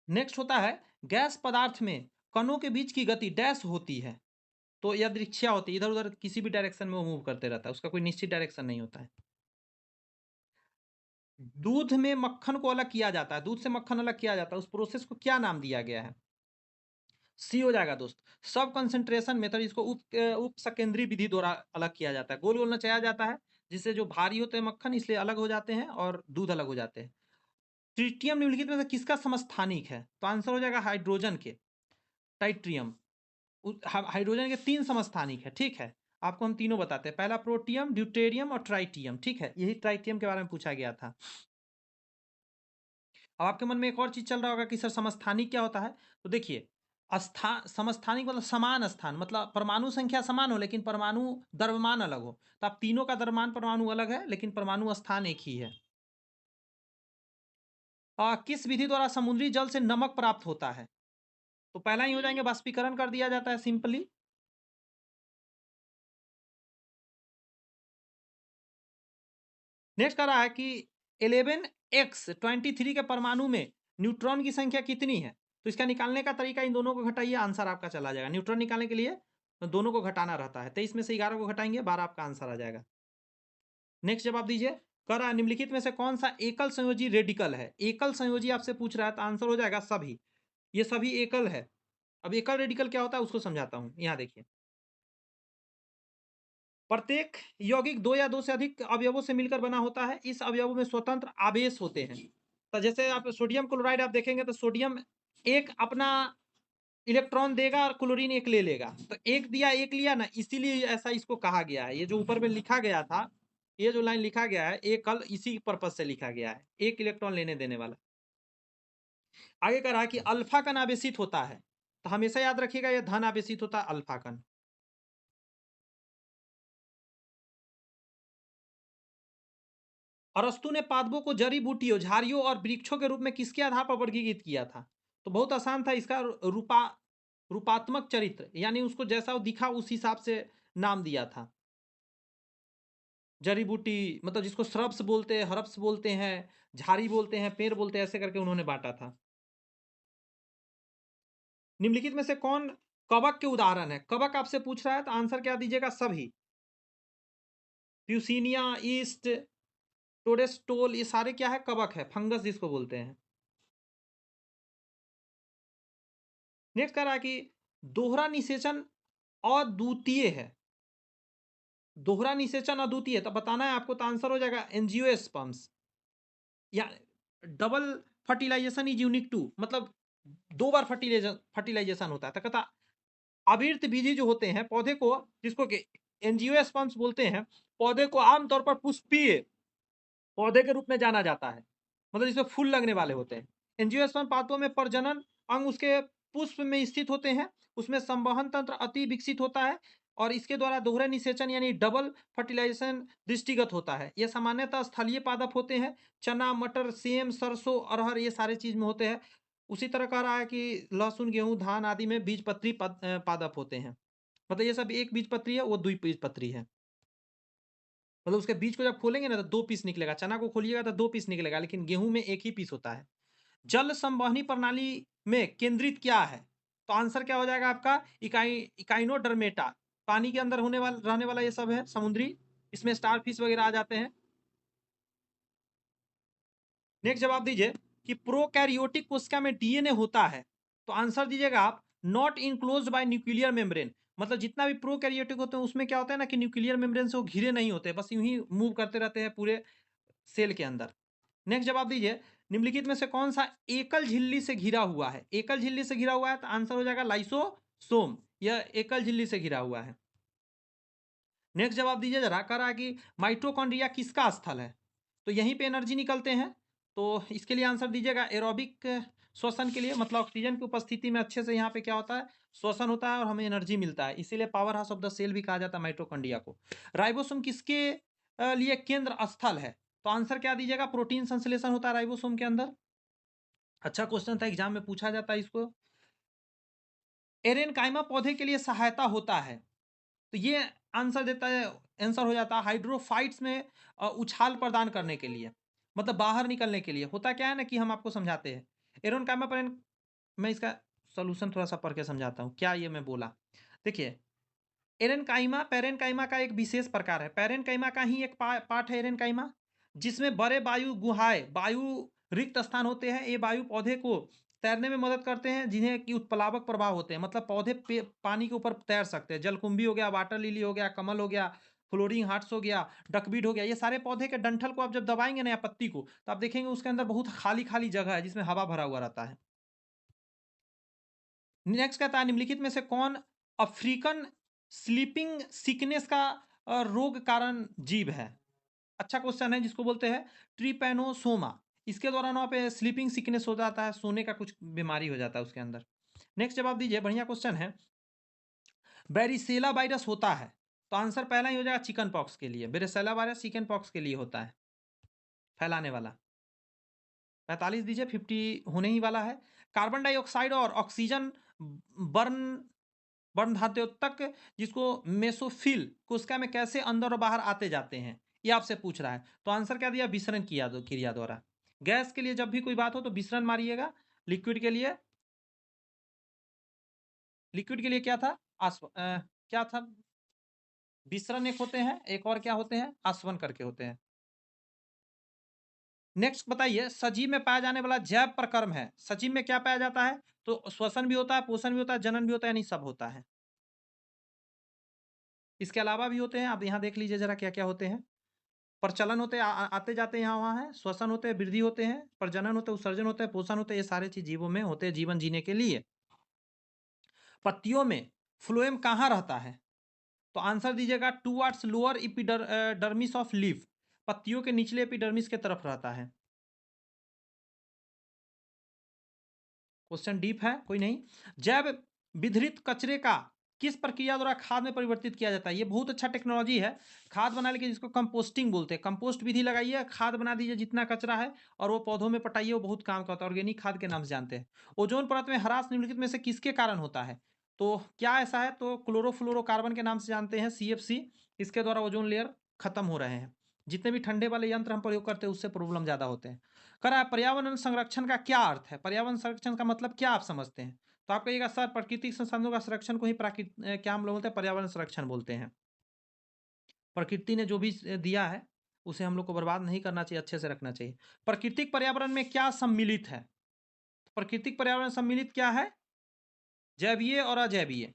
नेक्स्ट होता है गैस पदार्थ में कणों के बीच की गति डैश होती है। तो यादृच्छिया होती है, इधर उधर किसी भी डायरेक्शन में वो मूव करते रहता है, उसका कोई निश्चित डायरेक्शन नहीं होता है। दूध में मक्खन को अलग किया जाता है, दूध से मक्खन अलग किया जाता है, उस प्रोसेस को क्या नाम दिया गया है? सी हो जाएगा दोस्त, सब कंसंट्रेशन मेथड। इसको उप सकेंद्री विधि द्वारा अलग किया जाता है, गोल गोल नचाया जाता है, जिससे जो भारी होते हैं मक्खन इसलिए अलग हो जाते हैं और दूध अलग हो जाते हैं। ट्रिटियम निम्नलिखित में से किसका समस्थानिक है? तो आंसर हो जाएगा हाइड्रोजन के, टाइट्रियम। हाइड्रोजन के 3 समस्थानिक है, ठीक है। आपको हम तीनों बताते हैं, पहला प्रोटियम, ड्यूटेरियम और ट्राइटियम, ठीक है। यही ट्राइटियम के बारे में पूछा गया था। अब आपके मन में एक और चीज चल रहा होगा कि सर समस्थानिक क्या होता है। तो देखिए, समस्थानिक मतलब समान स्थान, मतलब परमाणु संख्या समान हो लेकिन परमाणु द्रव्यमान अलग हो। तो आप तीनों का द्रव्यमान परमाणु अलग है लेकिन परमाणु स्थान एक ही है। किस विधि द्वारा समुद्री जल से नमक प्राप्त होता है? तो पहला ही हो जाएंगे, बाष्पीकरण कर दिया जाता है सिंपली। नेक्स्ट कह रहा है कि 11x23 के परमाणु में न्यूट्रॉन की संख्या कितनी है? तो इसका निकालने का तरीका, इन दोनों को घटाइए, आंसर आपका चला जाएगा। न्यूट्रॉन निकालने के लिए तो दोनों को घटाना रहता है, 23 में से 11 को घटाएंगे, 12 आपका आंसर आ जाएगा। नेक्स्ट जवाब दीजिए। कह रहा है निम्नलिखित में से कौन सा एकल संयोजी रेडिकल है? एकल संयोजी आपसे पूछ रहा है तो आंसर हो जाएगा सभी, ये सभी एकल है। अब एकल रेडिकल क्या होता है उसको समझाता हूं, यहाँ देखिए। प्रत्येक यौगिक 2 या 2 से अधिक अवयवों से मिलकर बना होता है, इस अवयवों में स्वतंत्र आवेश होते हैं। तो जैसे आप सोडियम क्लोराइड आप देखेंगे तो सोडियम एक अपना इलेक्ट्रॉन देगा और क्लोरीन एक ले लेगा, तो एक दिया एक लिया ना, इसीलिए ऐसा इसको कहा गया है। ये जो ऊपर में लिखा गया था, ये जो लाइन लिखा गया है, एक कल इसी पर्पज से लिखा गया है, एक इलेक्ट्रॉन लेने देने वाला। आगे कह रहा है कि अल्फा कण आवेशित होता है, तो हमेशा याद रखिएगा ये धन आवेशित होता है अल्फा कण। अरस्तु ने पादपों को जड़ी बूटियों, झाड़ियों और वृक्षों के रूप में किसके आधार पर वर्गीकृत किया था? तो बहुत आसान था इसका, रूपात्मक चरित्र, यानी उसको जैसा वो दिखा उस हिसाब से नाम दिया था। जड़ी बूटी मतलब जिसको श्रब्स बोलते हैं, हर्ब्स बोलते हैं, झाड़ी बोलते हैं, पेड़ बोलते हैं, ऐसे करके उन्होंने बांटा था। निम्नलिखित में से कौन कवक के उदाहरण है? कवक आपसे पूछ रहा है तो आंसर क्या दीजिएगा? सभी। प्यूसिनिया, ईस्ट, टोडेस्टोल, ये सारे क्या है? कवक है, फंगस जिसको बोलते हैं। नेक्स्ट कह रहा है कि दोहरा निषेचन अद्वितीय है, दोहरा निषेचन अद्वितीय है तो बताना है आपको, तो आंसर हो जाएगा एंजियोस्पर्म्स। या double fertilisation is unique to, मतलब 2 बार फर्टिलाइजेशन होता है, तो कहता आवर्त बीजी जो होते हैं पौधे को, जिसको कि एंजियोस्पर्म्स बोलते हैं, पौधे को आमतौर पर पुष्पीय पौधे के रूप में जाना जाता है, मतलब जिसमें फूल लगने वाले होते हैं। एंजियोस्पर्म पादपों में प्रजनन अंग उसके पुष्प में स्थित होते हैं, उसमें संवहन तंत्र अति विकसित होता है और इसके द्वारा दोहरे निषेचन यानी डबल फर्टिलाइजेशन दृष्टिगत होता है। ये सामान्यतः स्थलीय पादप होते हैं, चना, मटर, सेम, सरसों, अरहर ये सारे चीज में होते हैं। उसी तरह कह रहा है कि लहसुन, गेहूं, धान आदि में बीजपत्री पादप होते हैं, मतलब ये सब एक बीजपत्री है, वो द्विबीजपत्री है। मतलब उसके बीज को जब खोलेंगे ना तो 2 पीस निकलेगा, चना को खोलिएगा तो 2 पीस निकलेगा, लेकिन गेहूं में एक ही पीस होता है। जल संवहनी प्रणाली में केंद्रित क्या है? तो आंसर क्या हो जाएगा आपका? इकाइनोडर्मेटा, पानी के अंदर होने वाला रहने वाला ये सब है, समुद्री, इसमें स्टार फिश वगैरह आ जाते हैं। नेक्स्ट जवाब दीजिए कि प्रोकैरियोटिक कोशिका में डीएनए होता है, तो आंसर दीजिएगा आप not enclosed bye nuclear membrane. मतलब जितना भी प्रोकैरियोटिक होते हैं उसमें क्या होता है ना कि न्यूक्लियर मेम्ब्रेन से वो घिरे नहीं होते, बस यूं ही मूव करते रहते हैं पूरे सेल के अंदर। नेक्स्ट जवाब दीजिए, निम्नलिखित में से कौन सा एकल झिल्ली से घिरा हुआ है? एकल झिल्ली से घिरा हुआ है तो आंसर हो जाएगा लाइसोसोम, यह एकल झिल्ली से घिरा हुआ है। नेक्स्ट जवाब दीजिए जरा, कह रहा है कि माइटोकॉन्ड्रिया किसका स्थल है? तो यहीं पे एनर्जी निकलते हैं, तो इसके लिए आंसर दीजिएगा एरोबिक श्वसन के लिए, मतलब ऑक्सीजन की उपस्थिति में अच्छे से यहाँ पे क्या होता है, श्वसन होता है और हमें एनर्जी मिलता है, इसीलिए powerhouse of the cell भी कहा जाता है माइटोकॉन्ड्रिया को। राइबोसोम किसके लिए केंद्र स्थल है? तो आंसर क्या दीजिएगा? प्रोटीन संश्लेषण होता है राइबोसोम के अंदर। अच्छा क्वेश्चन था, एग्जाम में पूछा जाता है इसको। एरेनकाइमा पौधे के लिए सहायता होता है, तो ये आंसर देता है, आंसर हो जाता है हाइड्रोफाइट्स में उछाल प्रदान करने के लिए, मतलब बाहर निकलने के लिए। होता क्या है ना कि हम आपको समझाते हैं एरोनकाइमा पर, मैं इसका सॉल्यूशन थोड़ा सा पढ़ के समझाता हूँ क्या ये मैं बोला। देखिए, एरेनकाइमा पेरेनकाइमा का एक विशेष प्रकार है, पेरेनकाइमा का ही एक पार्ट है एरेनकाइमा, जिसमें बड़े वायु गुहाएं, वायु रिक्त स्थान होते हैं। ये वायु पौधे को तैरने में मदद करते हैं, जिन्हें कि उत्प्लावक प्रभाव होते हैं, मतलब पौधे पानी के ऊपर तैर सकते हैं। जलकुंभी हो गया, वाटर लिली हो गया, कमल हो गया, फ्लोरिंग हार्ट्स हो गया, डकवीड हो गया, ये सारे पौधे के डंठल को आप जब दबाएंगे ना या पत्ती को, तो आप देखेंगे उसके अंदर बहुत खाली खाली जगह है जिसमें हवा भरा हुआ रहता है। नेक्स्ट कहता है, निम्नलिखित में से कौन अफ्रीकन स्लीपिंग सिकनेस का रोग कारण जीव है? अच्छा क्वेश्चन है, जिसको बोलते हैं ट्रिपेनोसोमा। इसके दौरान वहाँ पे स्लीपिंग सिकनेस हो जाता है, सोने का कुछ बीमारी हो जाता है उसके अंदर। नेक्स्ट जवाब दीजिए, बढ़िया क्वेश्चन है। बेरिसेला वायरस होता है, तो आंसर पहला ही हो जाएगा चिकन पॉक्स के लिए। बेरिसेला वायरस चिकन पॉक्स के लिए होता है, फैलाने वाला। 45 दीजिए, 50 होने ही वाला है। कार्बन डाइऑक्साइड और ऑक्सीजन बर्न बर्न धातु तक, जिसको मेसोफिल कोशिका में कैसे अंदर और बाहर आते जाते हैं, ये आपसे पूछ रहा है। तो आंसर क्या दिया? विसरण क्रिया द्वारा। गैस के लिए जब भी कोई बात हो तो विसरण मारिएगा। लिक्विड के लिए, लिक्विड के लिए क्या था? क्या था? विसरण एक होते हैं, एक और क्या होते हैं? आसवन करके होते हैं। नेक्स्ट बताइए, सजीव में पाया जाने वाला जैव प्रकर्म है, सजीव में क्या पाया जाता है? तो श्वसन भी होता है, पोषण भी होता है, जनन भी होता है, यानी सब होता है। इसके अलावा भी होते हैं, आप यहाँ देख लीजिए जरा क्या क्या होते हैं। प्रचलन होते हैं, आते जाते यहाँ वहाँ है, श्वसन होते हैं, वृद्धि होते हैं, प्रजनन होते हैं, उत्सर्जन होते हैं, पोषण होते हैं, ये सारे चीज जीवों में होते हैं जीवन जीने के लिए। पत्तियों में फ्लोएम कहाँ रहता है? तो आंसर दीजिएगा towards lower dermis of leaf, पत्तियों के निचले एपिडर्मिस के तरफ रहता है। क्वेश्चन डीप है, कोई नहीं। जैव विधृत कचरे का किस प्रक्रिया द्वारा खाद में परिवर्तित किया जाता है? ये बहुत अच्छा टेक्नोलॉजी है खाद बनाने की, जिसको कंपोस्टिंग बोलते हैं। कंपोस्ट विधि लगाइए, खाद बना दीजिए जितना कचरा है, और वो पौधों में पटाइए, वो बहुत काम का होता है। ऑर्गेनिक खाद के नाम से जानते हैं। ओजोन परत में ह्रास निम्नलिखित में से किसके कारण होता है? तो क्या ऐसा है? तो क्लोरोफ्लोरोकार्बन के नाम से जानते हैं, CFC, इसके द्वारा ओजोन लेयर खत्म हो रहे हैं। जितने भी ठंडे वाले यंत्र हम प्रयोग करते हैं उससे प्रॉब्लम ज्यादा होते हैं। करा, पर्यावरण संरक्षण का क्या अर्थ है? पर्यावरण संरक्षण का मतलब क्या आप समझते हैं? तो आप कहिएगा सर प्राकृतिक संसाधनों का संरक्षण को ही क्या हम लोग बोलते हैं? पर्यावरण संरक्षण बोलते हैं। प्रकृति ने जो भी दिया है उसे हम लोग को बर्बाद नहीं करना चाहिए, अच्छे से रखना चाहिए। प्राकृतिक पर्यावरण में क्या सम्मिलित है? प्राकृतिक पर्यावरण सम्मिलित क्या है? जैवीय और अजैवीय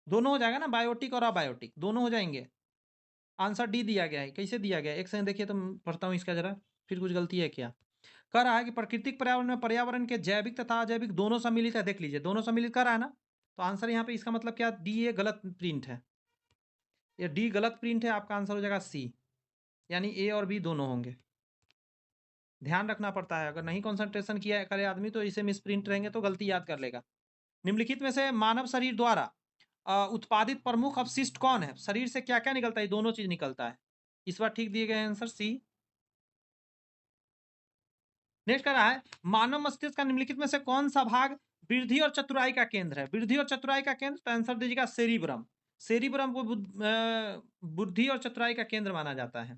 दोनों हो जाएगा ना, बायोटिक और अबायोटिक दोनों हो जाएंगे। आंसर डी दिया गया है। कैसे दिया गया है? एक सेकंड देखिए तो पढ़ता हूँ इसका जरा, फिर कुछ गलती है क्या? कह रहा है कि प्राकृतिक पर्यावरण में पर्यावरण के जैविक तथा अजैविक दोनों सम्मिलित है। देख लीजिए दोनों सम्मिलित कर रहा है ना, तो आंसर यहाँ पे इसका मतलब क्या, डी ये गलत प्रिंट है, ये डी गलत प्रिंट है, आपका आंसर हो जाएगा सी, यानी ए और बी दोनों होंगे। ध्यान रखना पड़ता है, अगर नहीं कंसंट्रेशन किया करे आदमी तो इसे मिस प्रिंट रहेंगे तो गलती याद कर लेगा। निम्नलिखित में से मानव शरीर द्वारा उत्पादित प्रमुख अपशिष्ट कौन है? शरीर से क्या क्या निकलता है? दोनों चीज निकलता है। इस बार ठीक दिए गए आंसर सी। नेक्स्ट कर रहा है मानव मस्तिष्क का निम्नलिखित में से कौन सा भाग वृद्धि और चतुराई का केंद्र है? वृद्धि और चतुराई का केंद्र, तो आंसर दीजिएगा सेरिब्रम। सेरिब्रम को बुद्धि और चतुराई का केंद्र माना जाता है।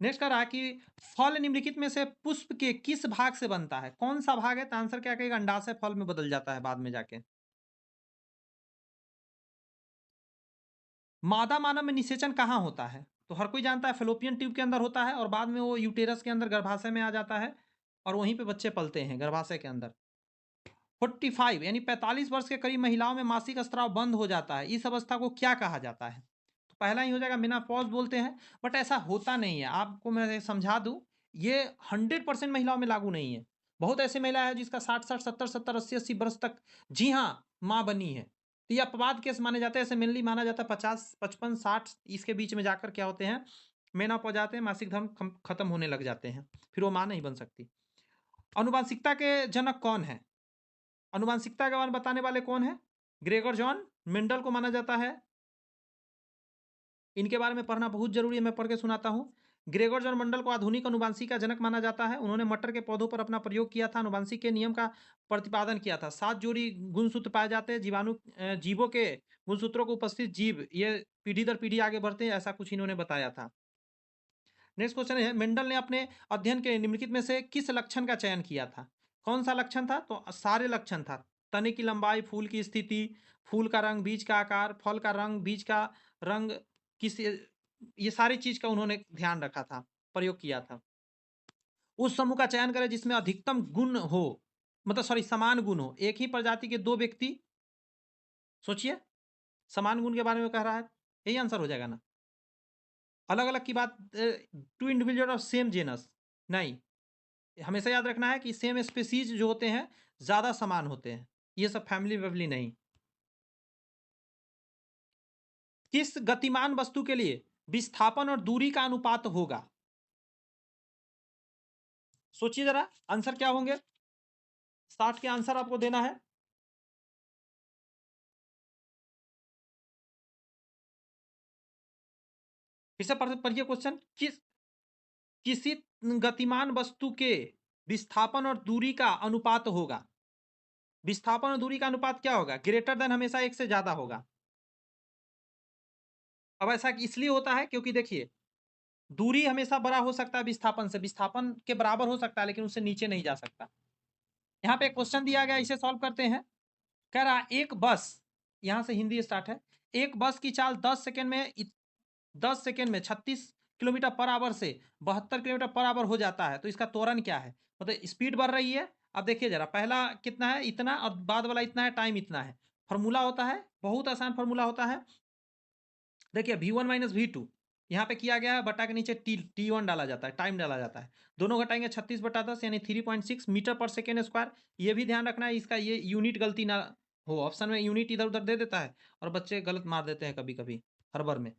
नेक्स्ट कर रहा है कि फल निम्नलिखित में से पुष्प के किस भाग से बनता है? कौन सा भाग है? तो आंसर क्या कहेगा, अंडाशय फल में बदल जाता है बाद में जाके। मादा मानव में निषेचन कहाँ होता है? तो हर कोई जानता है फेलोपियन ट्यूब के अंदर होता है और बाद में वो यूटेरस के अंदर गर्भाशय में आ जाता है और वहीं पे बच्चे पलते हैं गर्भाशय के अंदर। 45 यानी 45 वर्ष के करीब महिलाओं में मासिक स्राव बंद हो जाता है, इस अवस्था को क्या कहा जाता है? तो पहला ही हो जाएगा मेनोपॉज बोलते हैं, बट ऐसा होता नहीं है। आपको मैं समझा दूं, ये 100% महिलाओं में लागू नहीं है। बहुत ऐसी महिला है जिसका 60 70 70 80 80 वर्ष तक, जी हाँ, माँ बनी है, तो ये अपवाद केस माने जाते हैं। ऐसे मेनली माना जाता है 50 55 60 इसके बीच में जाकर क्या होते हैं, मेनोपॉज आते हैं, मासिक धर्म खत्म होने लग जाते हैं, फिर वो माँ नहीं बन सकती। अनुवांशिकता के जनक कौन है? अनुवांशिकता के बारे में बताने वाले कौन है? ग्रेगर जॉन मेंडल को माना जाता है। इनके बारे में पढ़ना बहुत जरूरी है, मैं पढ़ के सुनाता हूँ। ग्रेगर जॉन मेंडल को आधुनिक अनुवांशिक का जनक माना जाता है। उन्होंने मटर के पौधों पर अपना प्रयोग किया था, अनुवांशिक के नियम का प्रतिपादन किया था। 7 जोड़ी गुणसूत्र पाए जाते हैं, जीवों के गुणसूत्रों को उपस्थित जीव ये पीढ़ी दर पीढ़ी आगे बढ़ते हैं, ऐसा कुछ इन्होंने बताया था। नेक्स्ट क्वेश्चन है मेंडल ने अपने अध्ययन के निम्नलिखित में से किस लक्षण का चयन किया था? कौन सा लक्षण था? तो सारे लक्षण था। तने की लंबाई, फूल की स्थिति, फूल का रंग, बीज का आकार, फल का रंग, बीज का रंग, किस, ये सारी चीज का उन्होंने ध्यान रखा था, प्रयोग किया था। उस समूह का चयन करें जिसमें अधिकतम गुण हो, मतलब सॉरी समान गुण हो। एक ही प्रजाति के दो व्यक्ति, सोचिए, समान गुण के बारे में कह रहा है, यही आंसर हो जाएगा ना। अलग अलग की बात, two individual of same genus नहीं, हमेशा याद रखना है कि सेम स्पीसीज जो होते हैं ज्यादा समान होते हैं, ये सब फैमिली वैमिली नहीं। किस गतिमान वस्तु के लिए विस्थापन और दूरी का अनुपात होगा? सोचिए जरा, आंसर क्या होंगे? 60 के आंसर आपको देना है। फिर से पढ़िए क्वेश्चन। किसी गतिमान वस्तु के विस्थापन और दूरी का अनुपात होगा। विस्थापन और दूरी का अनुपात क्या होगा? ग्रेटर देन हमेशा एक से ज्यादा होगा। अब ऐसा इसलिए होता है क्योंकि देखिए, दूरी हमेशा बड़ा हो सकता है विस्थापन से, विस्थापन के बराबर हो सकता है लेकिन उससे नीचे नहीं जा सकता। यहाँ पे एक क्वेश्चन दिया गया, इसे सॉल्व करते हैं। कह रहा एक बस, यहां से हिंदी स्टार्ट है, एक बस की चाल 10 सेकेंड में 36 किलोमीटर पर आवर से 72 किलोमीटर पर आवर हो जाता है, तो इसका त्वरण क्या है? मतलब स्पीड बढ़ रही है। अब देखिए जरा, पहला कितना है, इतना, और बाद वाला इतना है, टाइम इतना है। फॉर्मूला होता है, बहुत आसान फॉर्मूला होता है। देखिए V1 माइनस V2 यहाँ पे किया गया है, बटा के नीचे T1 डाला जाता है, टाइम डाला जाता है। दोनों घटाएंगे 36/10 यानी 3.6 मीटर पर सेकेंड स्क्वायर। ये भी ध्यान रखना है, इसका ये यूनिट गलती ना हो, ऑप्शन में यूनिट इधर उधर दे देता है और बच्चे गलत मार देते हैं कभी कभी हड़बड़ में।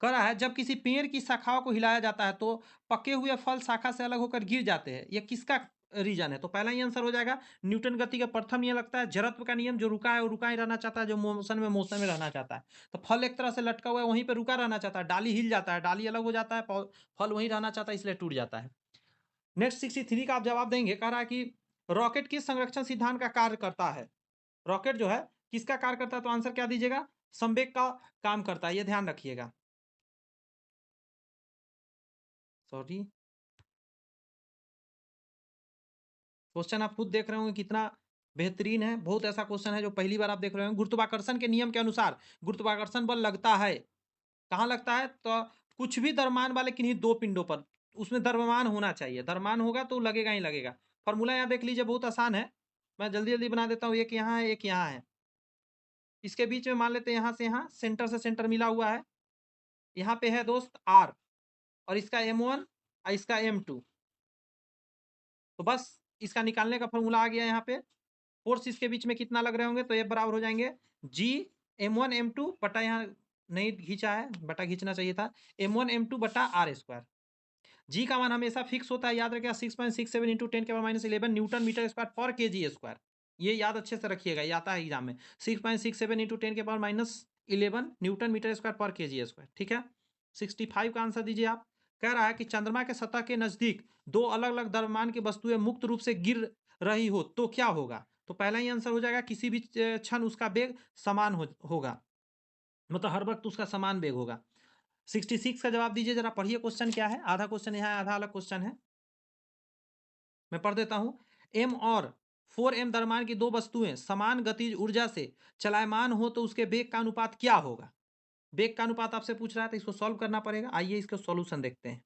कह रहा है जब किसी पेड़ की शाखाओं को हिलाया जाता है तो पके हुए फल शाखा से अलग होकर गिर जाते हैं, यह किसका रीजन है? तो पहला ही आंसर हो जाएगा न्यूटन गति का प्रथम नियम लगता है, जड़त्व का नियम, जो रुका है वो रुका ही रहना चाहता है, जो मोशन में रहना चाहता है। तो फल एक तरह से लटका हुआ है, वहीं पे रुका रहना चाहता है, डाली हिल जाता है, डाली अलग हो जाता है, फल वहीं रहना चाहता है, इसलिए टूट जाता है। नेक्स्ट 63 का आप जवाब देंगे। कह रहा है कि रॉकेट किस संरक्षण सिद्धांत का कार्य करता है? रॉकेट जो है किसका कार्य करता है? तो आंसर क्या दीजिएगा? संवेग का काम करता है, ये ध्यान रखिएगा। सॉरी, क्वेश्चन आप खुद देख रहे होंगे कितना बेहतरीन है। बहुत ऐसा क्वेश्चन है जो पहली बार आप देख रहे होंगे। गुरुत्वाकर्षण के नियम के अनुसार गुरुत्वाकर्षण बल लगता है, कहाँ लगता है? तो कुछ भी द्रव्यमान वाले किन्हीं दो पिंडों पर, उसमें द्रव्यमान होना चाहिए, द्रव्यमान होगा तो लगेगा ही लगेगा। फॉर्मूला यहाँ देख लीजिए, बहुत आसान है, मैं जल्दी जल्दी बना देता हूँ। एक यहाँ है, एक यहाँ है, इसके बीच में मान लेते हैं यहाँ से यहाँ सेंटर से सेंटर मिला हुआ है, यहाँ पे है दोस्त आर, और इसका M1 और इसका m2, तो बस इसका निकालने का फॉर्मूला आ गया यहाँ पे। फोर्स इसके बीच में कितना लग रहे होंगे, तो ये बराबर हो जाएंगे G m1 m2 बटा, यहाँ नहीं खींचा है, बटा खींचना चाहिए था, m1 m2 बटा आर स्क्वायर। जी का मान हमेशा फिक्स होता है, याद रखिएगा 6.67 इंटू 10⁻11 न्यूटन मीटर स्क्वायर पर केजी स्क्वायर। ये याद अच्छे से रखिएगा, ये आता है एग्जाम में, 6.67 इंटू 10⁻11 न्यूटन मीटर स्क्वायर पर केजी स्क्वायर। ठीक है, 65 का आंसर दीजिए आप। कह रहा है कि चंद्रमा के सतह के नजदीक दो अलग अलग द्रव्यमान की वस्तुएं मुक्त रूप से गिर रही हो तो क्या होगा। तो पहला ही आंसर हो जाएगा, किसी भी क्षण उसका वेग समान होगा, मतलब हर वक्त उसका समान वेग होगा। 66 का जवाब दीजिए जरा, पढ़िए क्वेश्चन क्या है, आधा क्वेश्चन यहाँ है, आधा अलग क्वेश्चन है, मैं पढ़ देता हूं। m और 4m द्रव्यमान की दो वस्तुएं समान गतिज ऊर्जा से चलायमान हो तो उसके वेग का अनुपात क्या होगा। वेग का अनुपात आपसे पूछ रहा है, तो इसको सॉल्व करना पड़ेगा। आइए इसका सॉल्यूशन देखते हैं।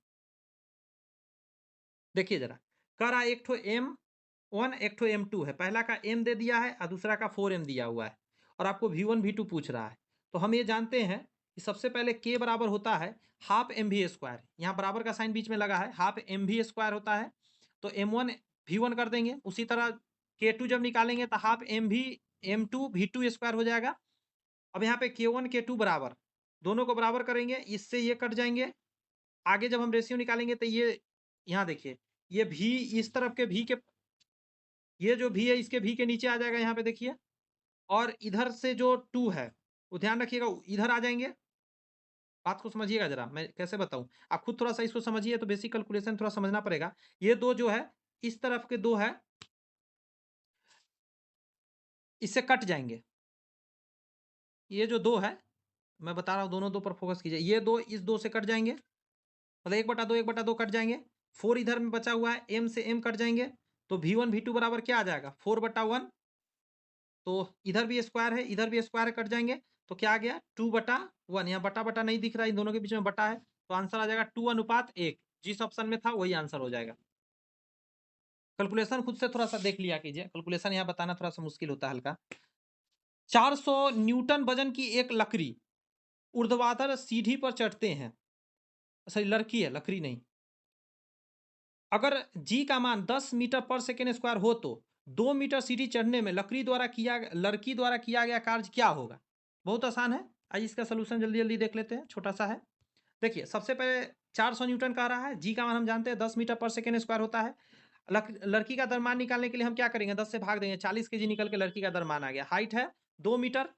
देखिए जरा, कह रहा एक ठो m1 एक ठो m2 है, पहला का m दे दिया है और दूसरा का 4m दिया हुआ है, और आपको v1 v2 पूछ रहा है। तो हम ये जानते हैं कि सबसे पहले k बराबर होता है हाफ mv स्क्वायर, यहाँ बराबर का साइन बीच में लगा है, हाफ mv स्क्वायर होता है, तो m1 v1 कर देंगे। उसी तरह k2 जब निकालेंगे तो half mv m2 v2 square हो जाएगा। अब यहाँ पे k1 k2 बराबर, दोनों को बराबर करेंगे, इससे ये कट जाएंगे। आगे जब हम रेशियो निकालेंगे तो ये, यहाँ देखिए, ये भी इस तरफ के भी के, ये जो भी है इसके भी के नीचे आ जाएगा, यहाँ पे देखिए, और इधर से जो 2 है वो ध्यान रखिएगा इधर आ जाएंगे। बात को समझिएगा जरा, मैं कैसे बताऊं, आप खुद थोड़ा सा इसको समझिए, तो बेसिक कैलकुलेशन थोड़ा समझना पड़ेगा। ये दो जो है इस तरफ के दो है, इससे कट जाएंगे। ये जो दो है, मैं बता रहा हूँ, दोनों दो पर फोकस कीजिए, ये दो इस दो से कट जाएंगे, मतलब 1/2 कट जाएंगे। 4 इधर में बचा हुआ है, m से m कट जाएंगे, तो v1 v2 बराबर क्या आ जाएगा 4/1। तो इधर भी स्क्वायर है, इधर भी स्क्वायर कट जाएंगे, तो क्या आ गया 2/1। यहाँ बटा बटा नहीं दिख रहा है, इन दोनों के बीच में बटा है, तो आंसर आ जाएगा 2:1। जिस ऑप्शन में था वही आंसर हो जाएगा। कैलकुलेशन खुद से थोड़ा सा देख लिया कीजिए, कैलकुलेशन यहाँ बताना थोड़ा सा मुश्किल होता है हल्का। 400 न्यूटन वजन की एक लकड़ी ऊर्ध्वाधर सीढ़ी पर चढ़ते हैं, सॉरी लड़की है, लकड़ी नहीं। अगर जी का मान 10 मीटर पर सेकेंड स्क्वायर हो तो 2 मीटर सीढ़ी चढ़ने में लड़की द्वारा किया गया कार्य क्या होगा। बहुत आसान है, आइए इसका सोल्यूशन जल्दी जल्दी देख लेते हैं, छोटा सा है। देखिए सबसे पहले 400 न्यूटन कह रहा है, जी का मान हम जानते हैं 10 मीटर पर सेकेंड स्क्वायर होता है। लड़की का द्रव्यमान निकालने के लिए हम क्या करेंगे, 10 से भाग देंगे, 40 केजी निकल के लड़की का द्रव्यमान आ गया। हाइट है 2 मीटर,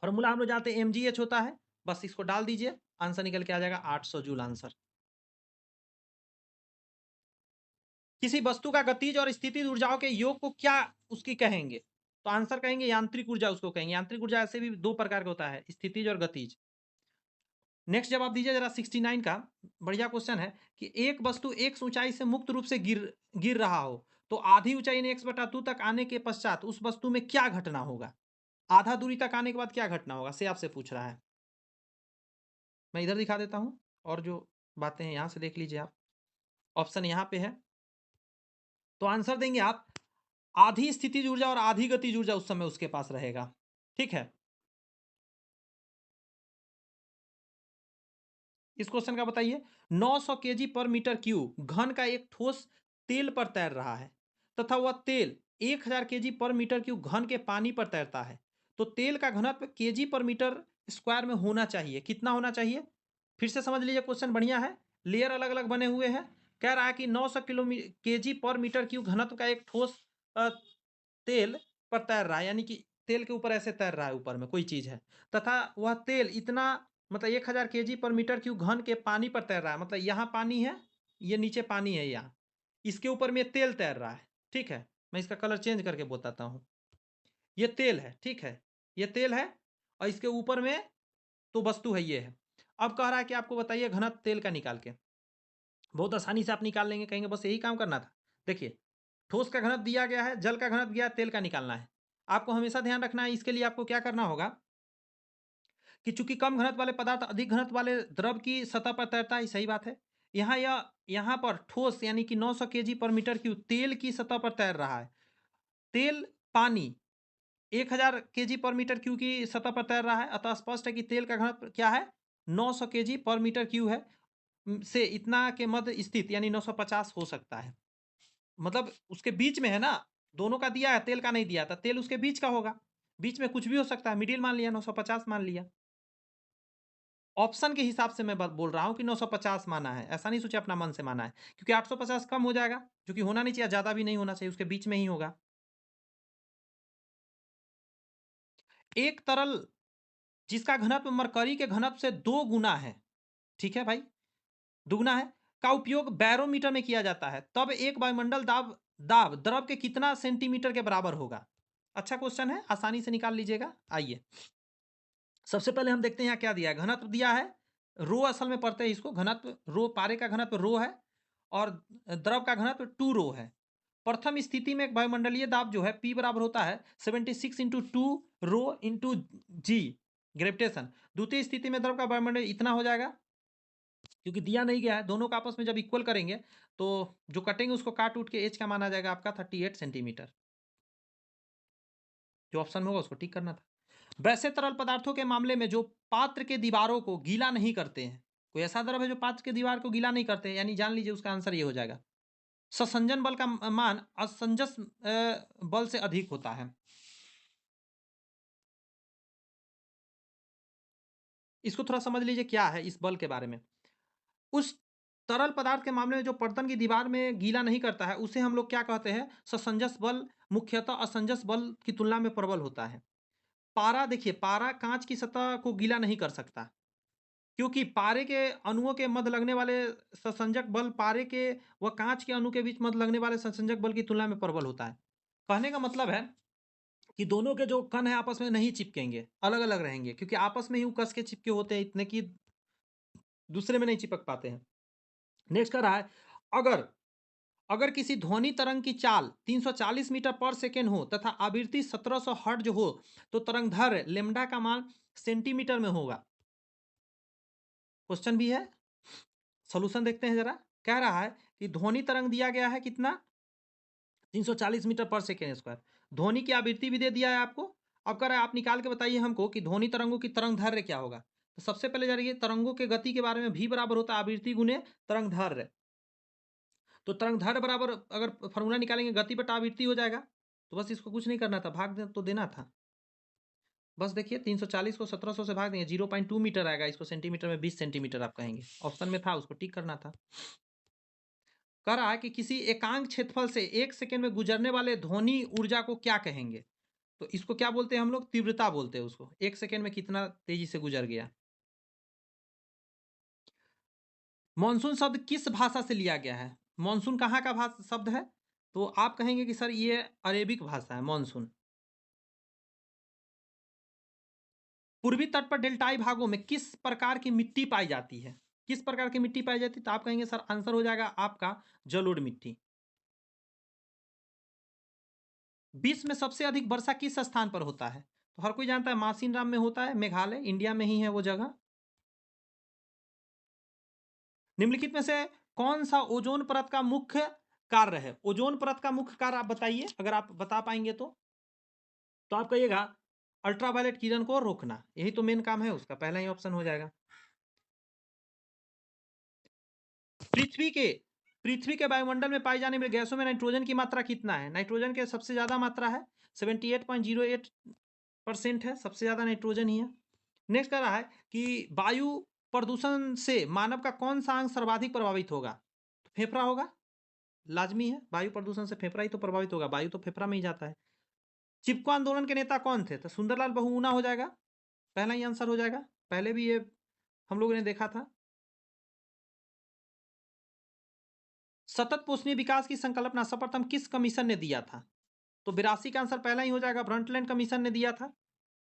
फॉर्मूला हम लोग जानते हैं mgh होता है, बस इसको डाल दीजिए, आंसर निकल के आ जाएगा 800 जूल आंसर। किसी वस्तु का गतिज और स्थितिज ऊर्जाओं के योग को क्या उसकी कहेंगे, तो आंसर कहेंगे यांत्रिक ऊर्जा उसको कहेंगे। यांत्रिक ऊर्जा ऐसे भी दो प्रकार का होता है, स्थितिज और गतिज। नेक्स्ट जवाब दीजिए जरा 69 का, बढ़िया क्वेश्चन है कि एक वस्तु एक ऊंचाई से मुक्त रूप से गिर रहा हो तो आधी ऊंचाई ने x/2 तक आने के पश्चात उस वस्तु में क्या घटना होगा। आधा दूरी तक आने के बाद क्या घटना होगा से आपसे पूछ रहा है। मैं इधर दिखा देता हूं, और जो बातें हैं यहां से देख लीजिए आप, ऑप्शन यहां पे है, तो आंसर देंगे आप आधी स्थितिज ऊर्जा और आधी गतिज ऊर्जा उस समय उसके पास रहेगा। ठीक है, इस क्वेश्चन का बताइए, 900 केजी पर मीटर क्यूब घन का एक ठोस तेल पर तैर रहा है तथा वह तेल 1000 केजी पर मीटर क्यूब घन के पानी पर तैरता है, तो तेल का घनत्व केजी पर मीटर स्क्वायर में होना चाहिए, कितना होना चाहिए। फिर से समझ लीजिए, क्वेश्चन बढ़िया है, लेयर अलग अलग बने हुए हैं। कह रहा है कि 900 केजी पर मीटर क्यूब घनत्व का एक ठोस तेल पर तैर रहा है, यानी कि तेल के ऊपर ऐसे तैर रहा है, ऊपर में कोई चीज है, तथा वह तेल इतना, मतलब 1000 केजी पर मीटर क्यूब घन के पानी पर तैर रहा है, मतलब यहाँ पानी है, ये नीचे पानी है, यहाँ इसके ऊपर में तेल तैर रहा है। ठीक है, मैं इसका कलर चेंज करके बताता हूँ, ये तेल है, ठीक है, ये तेल है, और इसके ऊपर में तो वस्तु है, ये है। अब कह रहा है कि आपको बताइए घनत्व तेल का निकाल के, बहुत आसानी से आप निकाल लेंगे, कहेंगे बस यही काम करना था। देखिए ठोस का घनत्व दिया गया है, जल का घनत्व दिया, तेल का निकालना है। आपको हमेशा ध्यान रखना है, इसके लिए आपको क्या करना होगा कि चूंकि कम घनत्व वाले पदार्थ अधिक घनत्व वाले द्रव की सतह पर तैरता है, सही बात है। यहाँ पर ठोस यानी कि 900 केजी पर मीटर क्यूब तेल की सतह पर तैर रहा है, तेल पानी 1000 केजी पर मीटर क्यूब की सतह पर तैर रहा है, अतः स्पष्ट है कि तेल का घनत्व क्या है 900 केजी पर मीटर क्यूब है। से इतना के मध्य स्थित यानी 950 हो सकता है। मतलब उसके बीच में है ना, दोनों का दिया है, तेल का नहीं दिया था, तेल उसके बीच का होगा, बीच में कुछ भी हो सकता है, मिडिल मान लिया, 950 मान लिया। ऑप्शन के हिसाब से मैं बोल रहा हूं कि 950 माना है, ऐसा नहीं सोचे अपना मन से माना है, क्योंकि 850 कम हो जाएगा, जो कि होना नहीं चाहिए, ज्यादा भी नहीं होना चाहिए, उसके बीच में ही होगा। एक तरल जिसका घनत्व मरकरी के घनत्व से 2 गुना है, ठीक है भाई, दुगना है, का उपयोग बैरोमीटर में किया जाता है, तब एक वायुमंडल दाब दाब द्रव के कितना सेंटीमीटर के बराबर होगा। अच्छा क्वेश्चन है, आसानी से निकाल लीजिएगा। आइए सबसे पहले हम देखते हैं यहाँ क्या दिया है, घनत्व दिया है, रो असल में पढ़ते हैं इसको, घनत्व रो, पारे का घनत्व रो है और द्रव का घनत्व 2 रो है। प्रथम स्थिति में एक वायुमंडलीय दाब जो है P बराबर होता है 76 इंटू 2 रो इंटू जी ग्रेविटेशन। द्वितीय स्थिति में द्रव का वायुमंडल इतना हो जाएगा, क्योंकि दिया नहीं गया है, दोनों का आपस में जब इक्वल करेंगे तो जो कटेंगे उसको काट उठ के एच का माना जाएगा आपका 38 सेंटीमीटर। जो ऑप्शन में होगा उसको टिक करना था। वैसे तरल पदार्थों के मामले में जो पात्र के दीवारों को गीला नहीं करते हैं, कोई ऐसा द्रव है जो पात्र के दीवार को गीला नहीं करते हैं, यानी जान लीजिए उसका आंसर ये हो जाएगा, ससंजन बल का मान असंजस बल से अधिक होता है। इसको थोड़ा समझ लीजिए क्या है इस बल के बारे में। उस तरल पदार्थ के मामले में जो बर्तन की दीवार में गीला नहीं करता है उसे हम लोग क्या कहते हैं, ससंजस बल, मुख्यतः असंजस बल की तुलना में प्रबल होता है। पारा देखिए, पारा कांच की सतह को गीला नहीं कर सकता, क्योंकि पारे के अणुओं के मध्य लगने वाले ससंजक बल पारे के व कांच के अणु के बीच मध्य लगने वाले ससंजक बल की तुलना में प्रबल होता है। कहने का मतलब है कि दोनों के जो कण है आपस में नहीं चिपकेंगे, अलग अलग रहेंगे, क्योंकि आपस में ही कस के चिपके होते हैं इतने कि दूसरे में नहीं चिपक पाते हैं। नेक्स्ट कर रहा है, अगर अगर किसी ध्वनि तरंग की चाल 340 मीटर पर सेकेंड हो तथा आवृत्ति 1700 हर्ट्ज हो तो तरंगदैर्घ्य लेमडा का मान सेंटीमीटर में होगा। क्वेश्चन भी है, सॉल्यूशन देखते हैं जरा। कह रहा है कि ध्वनि तरंग दिया गया है कितना, 340 मीटर पर सेकेंड स्क्वायर, ध्वनि की आवृत्ति भी दे दिया है आपको। अब कह रहा है आप निकाल के बताइए हमको कि ध्वनि तरंगों की तरंगदैर्घ्य क्या होगा। तो सबसे पहले जरा ये तरंगों के गति के बारे में भी बराबर होता है आवृत्ति गुने तरंगदैर्घ्य। तो तरंगदैर्घ्य बराबर अगर फॉर्मूला निकालेंगे गति बटा आवृत्ति हो जाएगा। तो बस इसको कुछ नहीं करना था, भाग तो देना था। बस देखिए 340 को 1700 से भाग देंगे, 0.2 मीटर आएगा, इसको सेंटीमीटर में 20 सेंटीमीटर आप कहेंगे, ऑप्शन में था उसको टिक करना था। कह रहा है कि किसी एकांक क्षेत्रफल से 1 सेकेंड में गुजरने वाले ध्वनि ऊर्जा को क्या कहेंगे। तो इसको क्या बोलते हैं हम लोग, तीव्रता बोलते हैं उसको, 1 सेकेंड में कितना तेजी से गुजर गया। मानसून शब्द किस भाषा से लिया गया है, मानसून कहाँ का भाषा शब्द है, तो आप कहेंगे कि सर ये अरेबिक भाषा है मानसून। पूर्वी तट पर डेल्टाई भागों में किस प्रकार की मिट्टी पाई जाती है, किस प्रकार की मिट्टी पाई जाती है, तो आप कहेंगे सर आंसर हो जाएगा आपका जलोढ़ मिट्टी। विश्व में सबसे अधिक वर्षा किस स्थान पर होता है, तो हर कोई जानता है मासिनराम में होता है, मेघालय इंडिया में ही है वो जगह। निम्नलिखित में से कौन सा ओजोन परत का मुख्य कार्य है, ओजोन परत का मुख्य कार्य आप बताइए, अगर आप बता पाएंगे तो आप कहिएगा अल्ट्रावायलेट किरण को रोकना, यही तो मेन काम है उसका, पहला ही ऑप्शन हो जाएगा। पृथ्वी के पृथ्वी के वायुमंडल में पाई जाने वाली गैसों में नाइट्रोजन की मात्रा कितना है, नाइट्रोजन के सबसे ज्यादा मात्रा है 78.08% है, सबसे ज्यादा नाइट्रोजन ही है। नेक्स्ट कह रहा है कि वायु प्रदूषण से मानव का कौन सा अंग सर्वाधिक प्रभावित होगा, तो फेफड़ा होगा, लाजमी है, वायु प्रदूषण से फेफड़ा ही तो प्रभावित होगा, वायु तो फेफड़ा में ही जाता है। चिपको आंदोलन के नेता कौन थे, तो सुंदरलाल बहुगुणा हो जाएगा, पहला ही आंसर हो जाएगा, पहले भी ये हम लोगों ने देखा था। सतत पोषणीय विकास की संकल्पना सर्वप्रथम किस कमीशन ने दिया था, तो 82 का आंसर पहला ही हो जाएगा, ब्रंटलैंड कमीशन ने दिया था।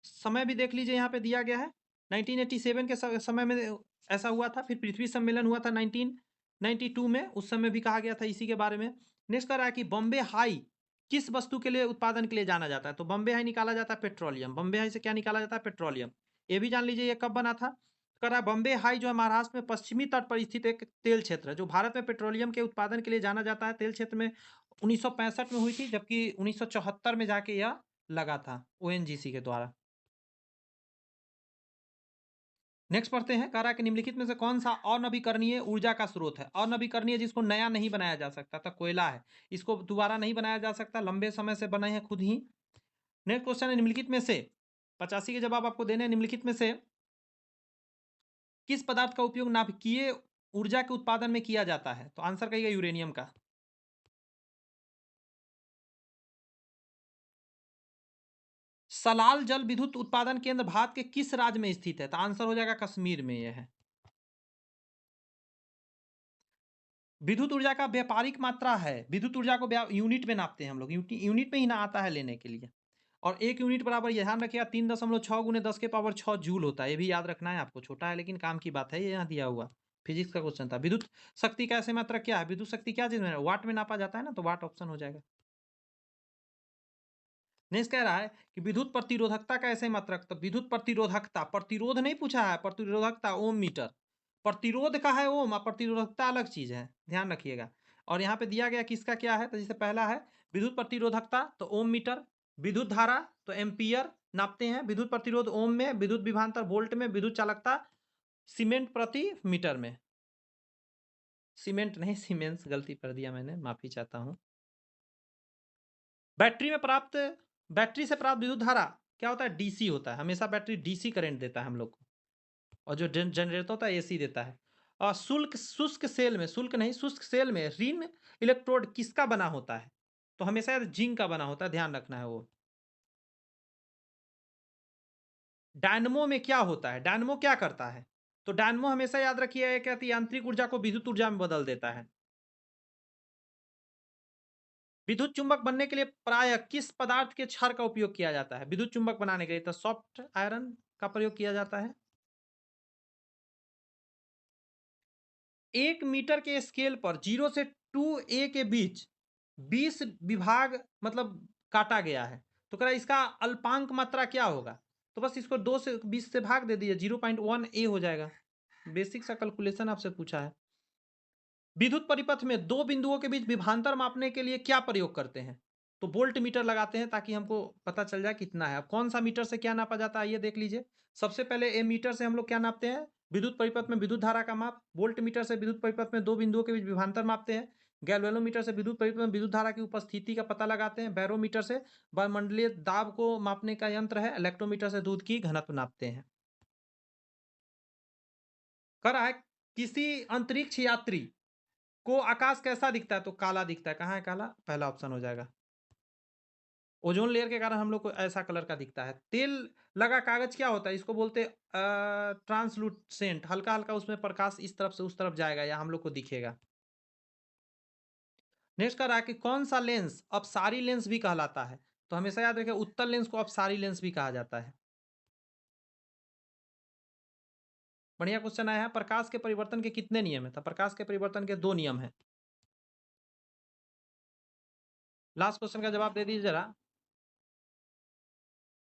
समय भी देख लीजिए यहाँ पे दिया गया है, 1987 के समय में ऐसा हुआ था, फिर पृथ्वी सम्मेलन हुआ था 1992 में, उस समय भी कहा गया था इसी के बारे में। नेक्स्ट कह रहा है कि बॉम्बे हाई किस वस्तु के लिए उत्पादन के लिए जाना जाता है, तो बॉम्बे हाई निकाला जाता है पेट्रोलियम, बॉम्बे हाई से क्या निकाला जाता है, पेट्रोलियम। ये भी जान लीजिए ये कब बना था। कह रहा है बॉम्बे हाई जो है महाराष्ट्र में पश्चिमी तट पर स्थित एक तेल क्षेत्र है, जो भारत में पेट्रोलियम के उत्पादन के लिए जाना जाता है, तेल क्षेत्र में 1965 में हुई थी, जबकि 1974 में जाके यह लगा था ओएनजीसी के द्वारा। नेक्स्ट पढ़ते हैं, कह रहा है कि निम्नलिखित में से कौन सा अनवीकरणीय ऊर्जा का स्रोत है। अनवीकरणीय जिसको नया नहीं बनाया जा सकता था, कोयला है, इसको दोबारा नहीं बनाया जा सकता, लंबे समय से बने हैं खुद ही। नेक्स्ट क्वेश्चन है, निम्नलिखित में से 85 के जवाब आपको देने हैं, निम्नलिखित में से किस पदार्थ का उपयोग नाभिकीय ऊर्जा के उत्पादन में किया जाता है? तो आंसर कहिएगा यूरेनियम का। सलाल जल विद्युत उत्पादन केंद्र भारत के किस राज्य में स्थित है? तो आंसर हो जाएगा कश्मीर में यह है। विद्युत ऊर्जा का व्यापारिक मात्रा है, विद्युत ऊर्जा को यूनिट में नापते हैं हम लोग, यूनिट में ही ना आता है लेने के लिए। और 1 यूनिट बराबर, ये ध्यान रखिएगा, 3.6 गुने 10 के पावर 6 जूल होता है। ये भी याद रखना है आपको, छोटा है लेकिन काम की बात है, ये यहाँ दिया हुआ फिजिक्स का क्वेश्चन था। विद्युत शक्ति का ऐसे मात्रक क्या है? विद्युत शक्ति क्या चीज में वाट में नापा जाता है ना, तो वाट ऑप्शन हो जाएगा। नेक्स्ट कह रहा है कि विद्युत प्रतिरोधकता का ऐसे मात्रक, तो विद्युत प्रतिरोधकता, प्रतिरोध नहीं पूछा है, प्रतिरोधकता ओम मीटर, प्रतिरोध का है ओम और प्रतिरोधकता अलग चीज है, ध्यान रखिएगा। और यहाँ पे दिया गया किसका क्या है, तो जैसे पहला है विद्युत प्रतिरोधकता तो ओम मीटर, विद्युत धारा तो एम्पियर नापते हैं, विद्युत प्रतिरोध ओम में, विद्युत विभवांतर वोल्ट में, विद्युत चालकता सीमेंट प्रति मीटर में। सीमेंट नहीं, सीमेंस गलती कर दिया मैंने, माफी चाहता हूँ। बैटरी में प्राप्त, बैटरी से प्राप्त विद्युत धारा क्या होता है? डीसी होता है, हमेशा बैटरी डीसी करंट देता है हम लोग को, और जो जनरेटर होता है एसी देता है। और शुष्क सेल में, शुल्क नहीं, शुष्क सेल में ऋण इलेक्ट्रोड किसका बना होता है? तो हमेशा जिंक का बना होता है, ध्यान रखना है वो। डायनमो में क्या होता है? डायनमो क्या करता है? तो डायनमो हमेशा याद रखिए, क्या कहती है, यांत्रिक ऊर्जा को विद्युत ऊर्जा में बदल देता है। विद्युत चुंबक बनने के लिए प्राय किस पदार्थ के क्षार का उपयोग किया जाता है? विद्युत चुंबक बनाने के लिए तो सॉफ्ट आयरन का प्रयोग किया जाता है। 1 मीटर के स्केल पर 0 से 2a के बीच 20 विभाग मतलब काटा गया है, तो कह रहा है इसका अल्पांक मात्रा क्या होगा? तो बस इसको 2 से 20 से भाग दे दीजिए, 0.1 a हो जाएगा। बेसिक सा कैलकुलेशन आपसे पूछा है। विद्युत परिपथ में दो बिंदुओं के बीच विभवांतर मापने के लिए क्या प्रयोग करते हैं? तो वोल्ट मीटर लगाते हैं, ताकि हमको पता चल जाए कितना है। अब कौन सा मीटर से क्या नापा जाता है ये देख लीजिए। सबसे पहले ए मीटर से हम लोग क्या नापते हैं? विद्युत परिपथ में विद्युत धारा का माप। वोल्ट मीटर से विद्युत परिपथ में दो बिंदुओं के बीच विभवांतर मापते हैं। गैल्वेनोमीटर से विद्युत परिपथ में विद्युत धारा की उपस्थिति का पता लगाते हैं। बैरोमीटर से वायुमंडलीय दाब को मापने का यंत्र है। इलेक्ट्रोमीटर से दूध की घनत्व नापते हैं। कर रहा है किसी अंतरिक्ष यात्री को आकाश कैसा दिखता है? तो काला दिखता है। कहाँ है काला? पहला ऑप्शन हो जाएगा। ओजोन लेयर के कारण हम लोग को ऐसा कलर का दिखता है। तेल लगा कागज क्या होता है? इसको बोलते ट्रांसलूसेंट, हल्का हल्का उसमें प्रकाश इस तरफ से उस तरफ जाएगा या हम लोग को दिखेगा। नेक्स्ट कर रहा है कि कौन सा लेंस अपसारी लेंस भी कहलाता है? तो हमेशा याद रखिए, उत्तल लेंस को अपसारी लेंस भी कहा जाता है। बढ़िया क्वेश्चन आया है। प्रकाश के परिवर्तन के कितने नियम है? तो प्रकाश के परिवर्तन के 2 नियम है। लास्ट क्वेश्चन का जवाब दे दीजिए जरा।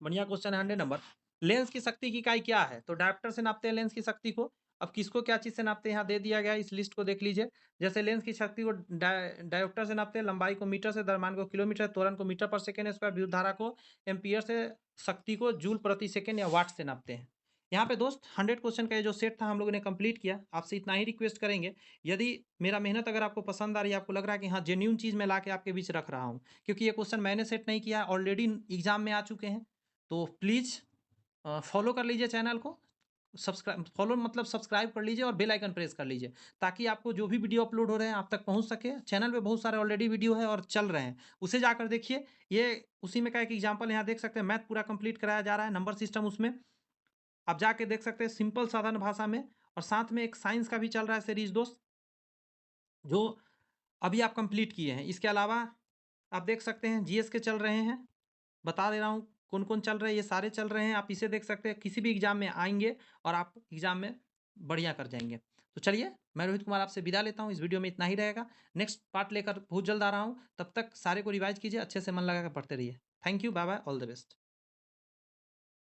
बढ़िया क्वेश्चन है। 100 नंबर। लेंस की शक्ति की इकाई क्या है? तो डायोप्टर से नापते हैं लेंस की शक्ति को। अब किसको क्या चीज से नापते हैं यहाँ दे दिया गया है, इस लिस्ट को देख लीजिए। जैसे लेंस की शक्ति को डायोप्टर से नापते हैं, लंबाई को मीटर से, द्रव्यमान को किलोमीटर, त्वरण को मीटर पर सेकेंड स्क्वायर, विद्युत धारा को एम्पियर से, शक्ति को जूल प्रति सेकेंड या वाट से नापते हैं। यहाँ पे दोस्त 100 क्वेश्चन का ये जो सेट था हम लोगों ने कंप्लीट किया। आपसे इतना ही रिक्वेस्ट करेंगे, यदि मेरा मेहनत अगर आपको पसंद आ रही है, आपको लग रहा है कि हाँ जेन्यून चीज़ मैं ला के आपके बीच रख रहा हूँ, क्योंकि ये क्वेश्चन मैंने सेट नहीं किया, ऑलरेडी एग्जाम में आ चुके हैं, तो प्लीज़ फॉलो कर लीजिए चैनल को। सब्सक्राइब, फॉलो मतलब सब्सक्राइब कर लीजिए और बेल आइकन प्रेस कर लीजिए, ताकि आपको जो भी वीडियो अपलोड हो रहे हैं आप तक पहुंच सके। चैनल पे बहुत सारे ऑलरेडी वीडियो है और चल रहे हैं, उसे जाकर देखिए। ये उसी में का एक एग्जांपल यहाँ देख सकते हैं, मैथ पूरा कंप्लीट कराया जा रहा है, नंबर सिस्टम उसमें आप जाके देख सकते हैं, सिंपल साधारण भाषा में। और साथ में एक साइंस का भी चल रहा है सीरीज दोस्त, जो अभी आप कंप्लीट किए हैं। इसके अलावा आप देख सकते हैं जीएस के चल रहे हैं, बता दे रहा हूँ कौन कौन चल रहे हैं, ये सारे चल रहे हैं। आप इसे देख सकते हैं, किसी भी एग्जाम में आएंगे और आप एग्जाम में बढ़िया कर जाएंगे। तो चलिए, मैं रोहित कुमार आपसे विदा लेता हूँ। इस वीडियो में इतना ही रहेगा, नेक्स्ट पार्ट लेकर बहुत जल्द आ रहा हूँ। तब तक सारे को रिवाइज कीजिए, अच्छे से मन लगा कर पढ़ते रहिए। Thank you, bye bye, all the best.